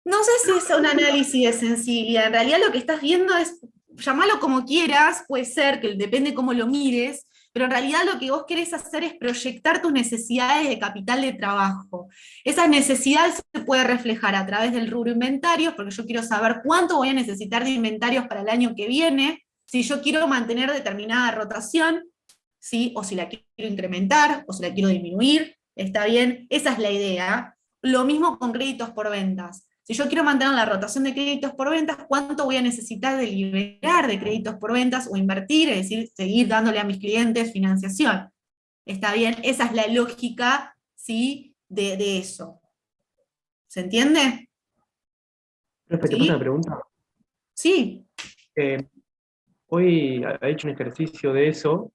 No sé si es un análisis de sensibilidad. En realidad lo que estás viendo es, llamalo como quieras, puede ser, que depende cómo lo mires, pero en realidad lo que vos querés hacer es proyectar tus necesidades de capital de trabajo. Esas necesidades se pueden reflejar a través del rubro inventarios, porque yo quiero saber cuánto voy a necesitar de inventarios para el año que viene, si yo quiero mantener determinada rotación, ¿sí?, o si la quiero incrementar, o si la quiero disminuir, ¿está bien? Esa es la idea. Lo mismo con créditos por ventas. Si yo quiero mantener la rotación de créditos por ventas, ¿cuánto voy a necesitar de liberar de créditos por ventas o invertir, es decir, seguir dándole a mis clientes financiación? ¿Está bien? Esa es la lógica, ¿sí?, de eso. ¿Se entiende? Profe, ¿te ¿Sí? paso una pregunta? Sí. Hoy he hecho un ejercicio de eso,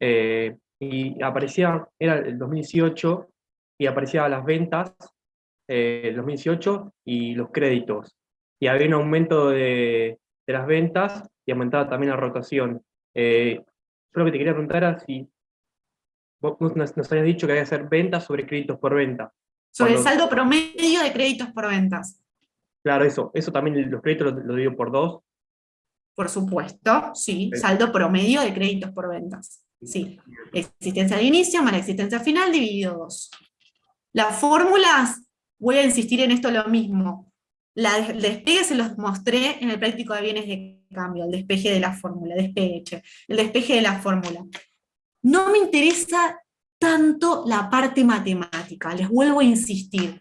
y aparecía, era el 2018, y aparecía las ventas, el 2018, y los créditos. Y había un aumento de las ventas, y aumentaba también la rotación. Yo lo que te quería preguntar era si vos nos habías dicho que había que hacer ventas sobre créditos por venta. Sobre el Cuando- saldo promedio de créditos por ventas. Claro, eso también los créditos lo digo por 2. Por supuesto, sí, saldo promedio de créditos por ventas. Sí, existencia de inicio más la existencia final dividido 2. Las fórmulas, voy a insistir en esto lo mismo. El despegue se los mostré en el práctico de bienes de cambio, el despeje de la fórmula, el despeje de la fórmula. No me interesa tanto la parte matemática, les vuelvo a insistir.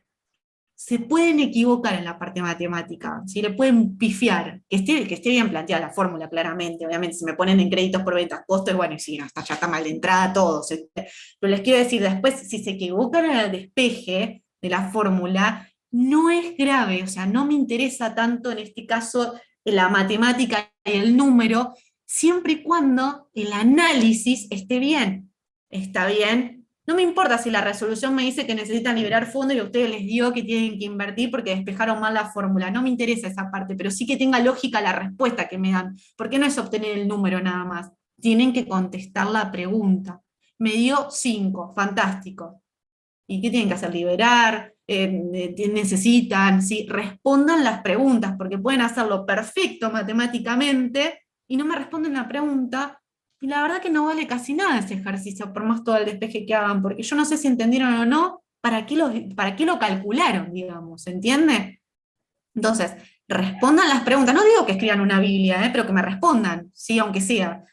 Se pueden equivocar en la parte matemática, ¿sí? Le pueden pifiar, que esté bien planteada la fórmula, claramente. Obviamente, si me ponen en créditos por ventas, costos, bueno, y sí, no, ya está mal de entrada todo. Pero les quiero decir, después, si se equivocan en el despeje de la fórmula, no es grave, o sea, no me interesa tanto en este caso la matemática y el número, siempre y cuando el análisis esté bien. ¿Está bien? No me importa si la resolución me dice que necesitan liberar fondos y a ustedes les dio que tienen que invertir porque despejaron mal la fórmula. No me interesa esa parte, pero sí que tenga lógica la respuesta que me dan. Porque no es obtener el número nada más. Tienen que contestar la pregunta. Me dio 5, fantástico. ¿Y qué tienen que hacer? Liberar, necesitan, ¿sí? Respondan las preguntas, porque pueden hacerlo perfecto matemáticamente y no me responden la pregunta. Y la verdad que no vale casi nada ese ejercicio, por más todo el despeje que hagan, porque yo no sé si entendieron o no, para qué lo calcularon, digamos, ¿se entiende? Entonces, respondan las preguntas. No digo que escriban una Biblia, pero que me respondan, sí, aunque sea.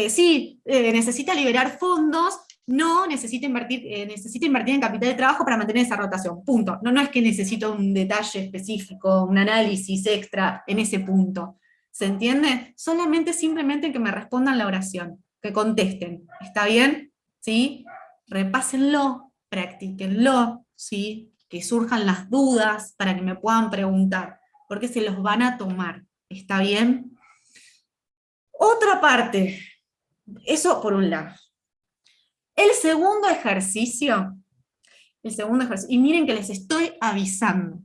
Sí, necesita liberar fondos, no, necesita invertir en capital de trabajo para mantener esa rotación, punto. No, no es que necesito un detalle específico, un análisis extra en ese punto. ¿Se entiende? Solamente simplemente que me respondan la oración, que contesten. ¿Está bien? ¿Sí? Repásenlo, practíquenlo, ¿sí? Que surjan las dudas para que me puedan preguntar, porque se los van a tomar. ¿Está bien? Otra parte, eso por un lado. El segundo ejercicio, y miren que les estoy avisando.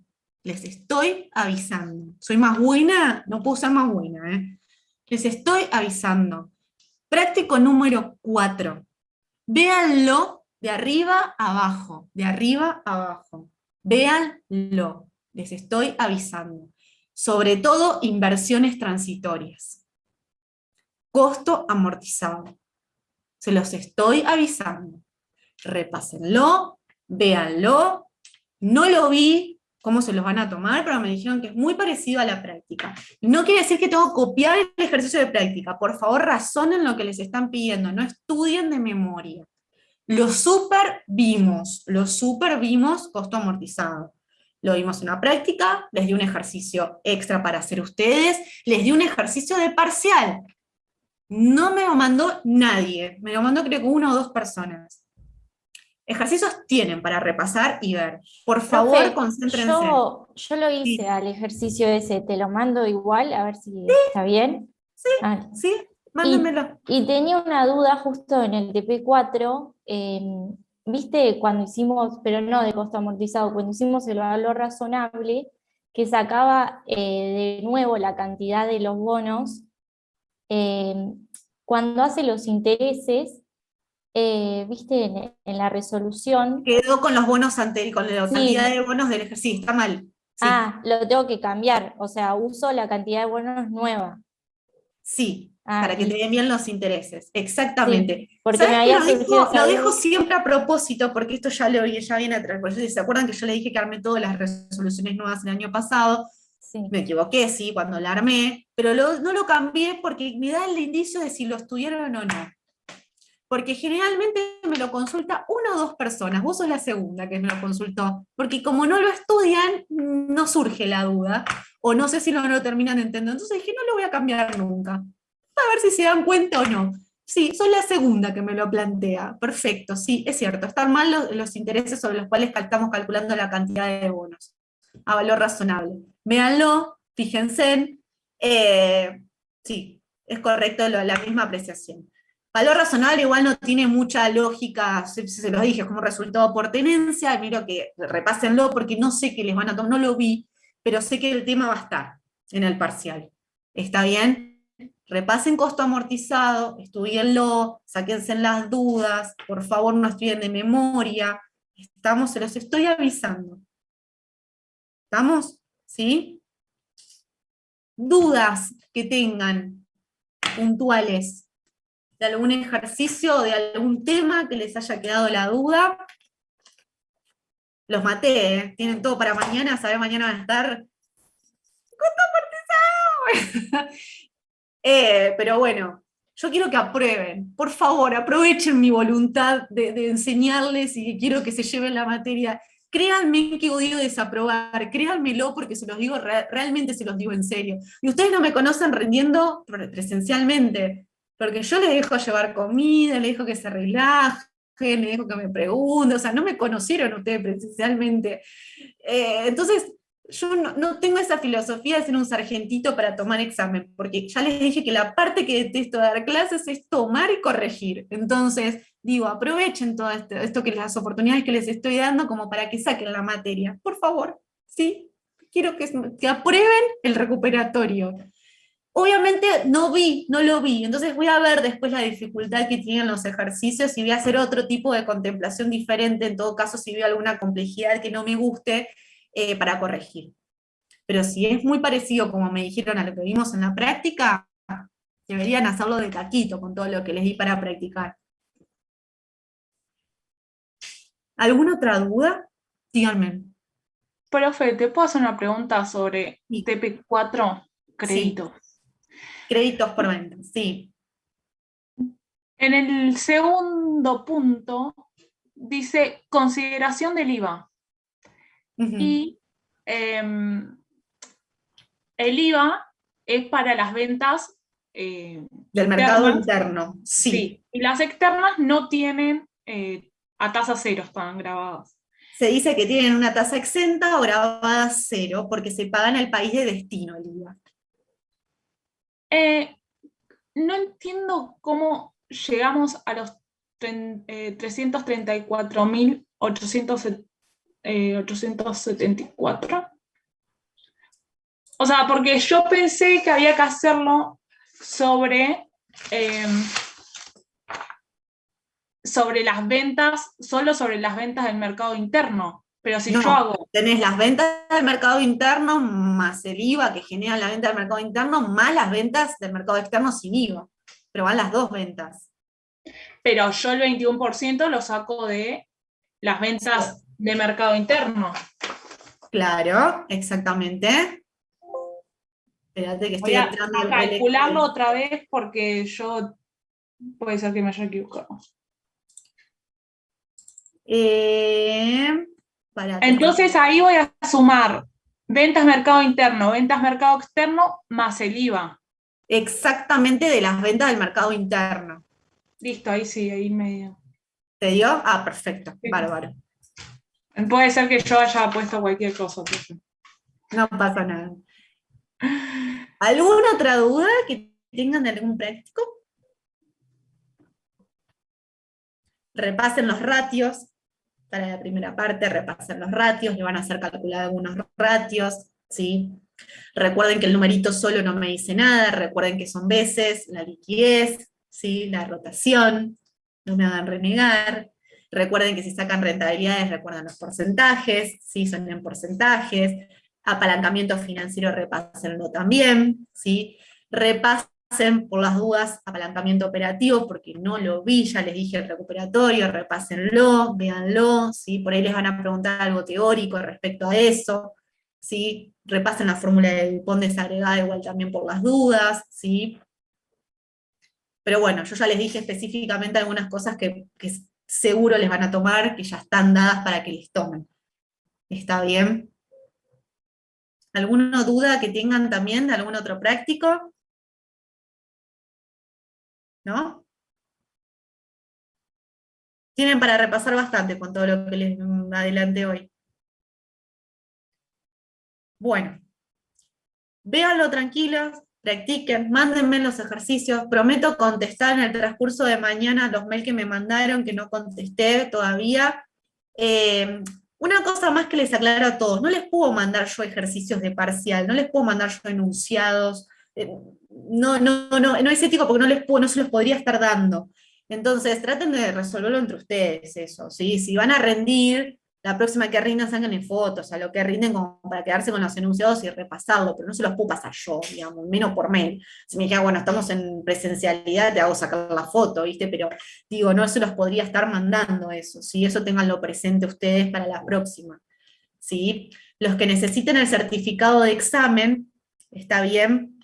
¿Soy más buena? No puedo ser más buena, ¿eh? Les estoy avisando. Práctico número 4. Véanlo de arriba a abajo, de arriba a abajo. Véanlo, les estoy avisando. Sobre todo inversiones transitorias. Costo amortizado. Se los estoy avisando. Repásenlo, véanlo. No lo vi cómo se los van a tomar, pero me dijeron que es muy parecido a la práctica. No quiere decir que tengo que copiar el ejercicio de práctica. Por favor, razonen lo que les están pidiendo. No estudien de memoria. Lo super vimos costo amortizado. Lo vimos en la práctica, les di un ejercicio extra para hacer ustedes, les di un ejercicio de parcial. No me lo mandó nadie, me lo mandó creo que 1 o 2 personas. Ejercicios tienen para repasar y ver. Por favor, Profe, concéntrense. yo lo hice Sí. al ejercicio ese, te lo mando igual, a ver si está bien. Sí, Ah, sí, mándenmelo. y tenía una duda justo en el TP4, viste cuando hicimos, pero no de costo amortizado, cuando hicimos el valor razonable, que sacaba de nuevo la cantidad de los bonos, eh, cuando hace los intereses, viste en la resolución, Quedó con los bonos anteriores, con la cantidad sí, de bonos del ejercicio. Sí, está mal. Sí, lo tengo que cambiar, o sea, uso la cantidad de bonos nueva. sí, Ah, para que te den bien los intereses. sí, Exactamente. porque me ¿Sabes qué había surgido esa lo dejo duda. siempre a propósito, porque esto ya viene atrás. ¿Se acuerdan que yo le dije que armé todas las resoluciones nuevas el año pasado? Sí. Me equivoqué, sí, cuando la armé, pero no lo cambié porque me da el indicio de si lo estudiaron o no. Porque generalmente me lo consulta 1 o 2 personas, vos sos la segunda que me lo consultó, porque como no lo estudian, no surge la duda, o no sé si no lo terminan entendiendo, entonces dije, no lo voy a cambiar nunca, a ver si se dan cuenta o no. Sí, soy la segunda que me lo plantea, perfecto, sí, es cierto, están mal los intereses sobre los cuales estamos calculando la cantidad de bonos, a valor razonable. Véanlo, fíjense, sí, es correcto la misma apreciación. Valor razonable igual no tiene mucha lógica, se los dije, es como resultado por tenencia, y miro que repásenlo porque no sé qué les van a tomar, no lo vi, pero sé que el tema va a estar en el parcial. ¿Está bien? Repasen costo amortizado, estudienlo, sáquense las dudas, por favor no estudien de memoria, se los estoy avisando. ¿Estamos? ¿Sí? dudas que tengan puntuales de algún ejercicio o de algún tema que les haya quedado la duda. Los maté, ¿eh? Tienen todo para mañana, ¿sabes? Mañana van a estar pero bueno, yo quiero que aprueben. Por favor, aprovechen mi voluntad de enseñarles y que quiero que se lleven la materia. Créanme que odio desaprobar, créanmelo porque se los digo, realmente se los digo en serio. Y ustedes no me conocen rendiendo presencialmente, porque yo les dejo llevar comida, les dejo que se relajen, les dejo que me pregunten, o sea, no me conocieron ustedes presencialmente. Entonces, yo no tengo esa filosofía de ser un sargentito para tomar examen, porque ya les dije que la parte que detesto de dar clases es tomar y corregir. Entonces, digo, aprovechen todo esto que las oportunidades que les estoy dando como para que saquen la materia. Por favor, ¿sí? Quiero que aprueben el recuperatorio. Obviamente no lo vi, entonces voy a ver después la dificultad que tienen los ejercicios y voy a hacer otro tipo de contemplación diferente, en todo caso si veo alguna complejidad que no me guste, para corregir. Pero si es muy parecido, como me dijeron, a lo que vimos en la práctica, deberían hacerlo de taquito con todo lo que les di para practicar. ¿Alguna otra duda? Díganme. Profe, ¿te puedo hacer una pregunta sobre Sí. TP4 créditos? Créditos por venta, sí. En el segundo punto dice consideración del IVA. Ujú. Y el IVA es para las ventas Del mercado internas. interno, sí. Sí, y las externas no tienen a tasa cero, están grabadas. Se dice que tienen una tasa exenta o grabada cero, porque se paga en el país de destino el IVA. No entiendo cómo llegamos a los 334.874. O sea, porque yo pensé que había que hacerlo sobre las ventas, solo sobre las ventas del mercado interno. Pero si No, yo hago... tenés las ventas del mercado interno más el IVA que genera la venta del mercado interno, más las ventas del mercado externo sin IVA. Pero van las dos ventas. Pero yo el 21% lo saco de las ventas de mercado interno. Claro, exactamente. Espérate que estoy Voy a entrando al calcularlo otra vez porque yo puede ser que me haya equivocado. Entonces ahí voy a sumar ventas mercado interno, ventas mercado externo, más el IVA. Exactamente de las ventas del mercado interno. Listo, ahí sí, ahí medio. ¿Te dio? Ah, perfecto, Sí. bárbaro. Puede ser que yo haya puesto cualquier cosa. No pasa nada. ¿Alguna otra duda que tengan de algún práctico? Repasen los ratios. Para la primera parte, repasen los ratios, le van a hacer calcular algunos ratios, ¿sí? Recuerden que el numerito solo no me dice nada, recuerden que son veces, la liquidez, ¿sí? La rotación, no me hagan renegar. Recuerden que si sacan rentabilidades, recuerdan los porcentajes, ¿sí? Son en porcentajes. Apalancamiento financiero, repásenlo también, ¿sí? Repasen por las dudas apalancamiento operativo, porque no lo vi, ya les dije el recuperatorio, repásenlo, véanlo, ¿sí? Por ahí les van a preguntar algo teórico respecto a eso, ¿sí? Repasen la fórmula del PON desagregada igual también por las dudas, ¿sí? Pero bueno, yo ya les dije específicamente algunas cosas que seguro les van a tomar, que ya están dadas para que les tomen. ¿Está bien? ¿Alguna duda que tengan también de algún otro práctico? ¿No? Tienen para repasar bastante con todo lo que les adelanté hoy. Bueno, véanlo tranquilos, practiquen, mándenme los ejercicios, prometo contestar en el transcurso de mañana los mails que me mandaron, que no contesté todavía. Una cosa más que les aclaro a todos, no les puedo mandar yo ejercicios de parcial, no les puedo mandar yo enunciados, no es ético porque no se los podría estar dando. Entonces, traten de resolverlo entre ustedes eso, ¿sí? Si van a rendir, la próxima que rindan sáquenle fotos, a lo que rinden como para quedarse con los enunciados y repasarlo, pero no se los puedo pasar yo, digamos, menos por mail. Si me dijera, bueno, estamos en presencialidad, te hago sacar la foto, ¿viste? Pero digo, no se los podría estar mandando eso, ¿sí? Eso tenganlo presente ustedes para la próxima, ¿sí? Los que necesiten el certificado de examen, está bien,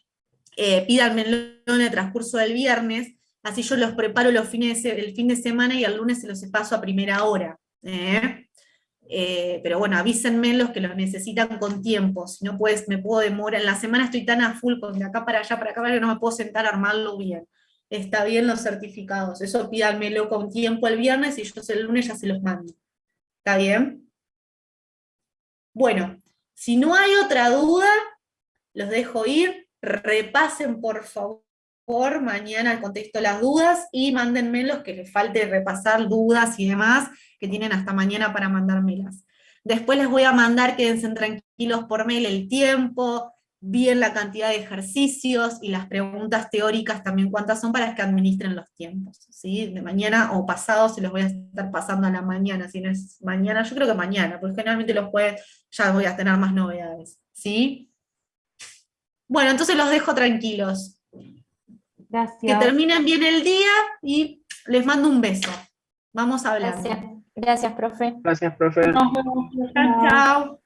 pídanmelo en el transcurso del viernes, así yo los preparo el fin de semana y el lunes se los paso a primera hora. Pero bueno, avísenme los que los necesitan con tiempo, si no pues me puedo demorar, en la semana estoy tan a full con de acá para allá, para acá, que no me puedo sentar a armarlo bien. Está bien los certificados, eso pídanmelo con tiempo el viernes y yo el lunes ya se los mando. ¿Está bien? Bueno, si no hay otra duda, los dejo ir, repasen por favor mañana el contexto de las dudas y mándenme los que les falte repasar dudas y demás, que tienen hasta mañana para mandármelas. Después les voy a mandar, quédense tranquilos por mail, el tiempo, bien la cantidad de ejercicios y las preguntas teóricas también cuántas son para que administren los tiempos, ¿sí? De mañana o pasado se los voy a estar pasando a la mañana, si no es mañana, yo creo que mañana, porque generalmente los jueves ya voy a tener más novedades, ¿sí? Bueno, entonces los dejo tranquilos. Gracias. Que terminen bien el día y les mando un beso. Vamos a hablar. Gracias, profe. Gracias, profe. Nos vemos. Chao, chao.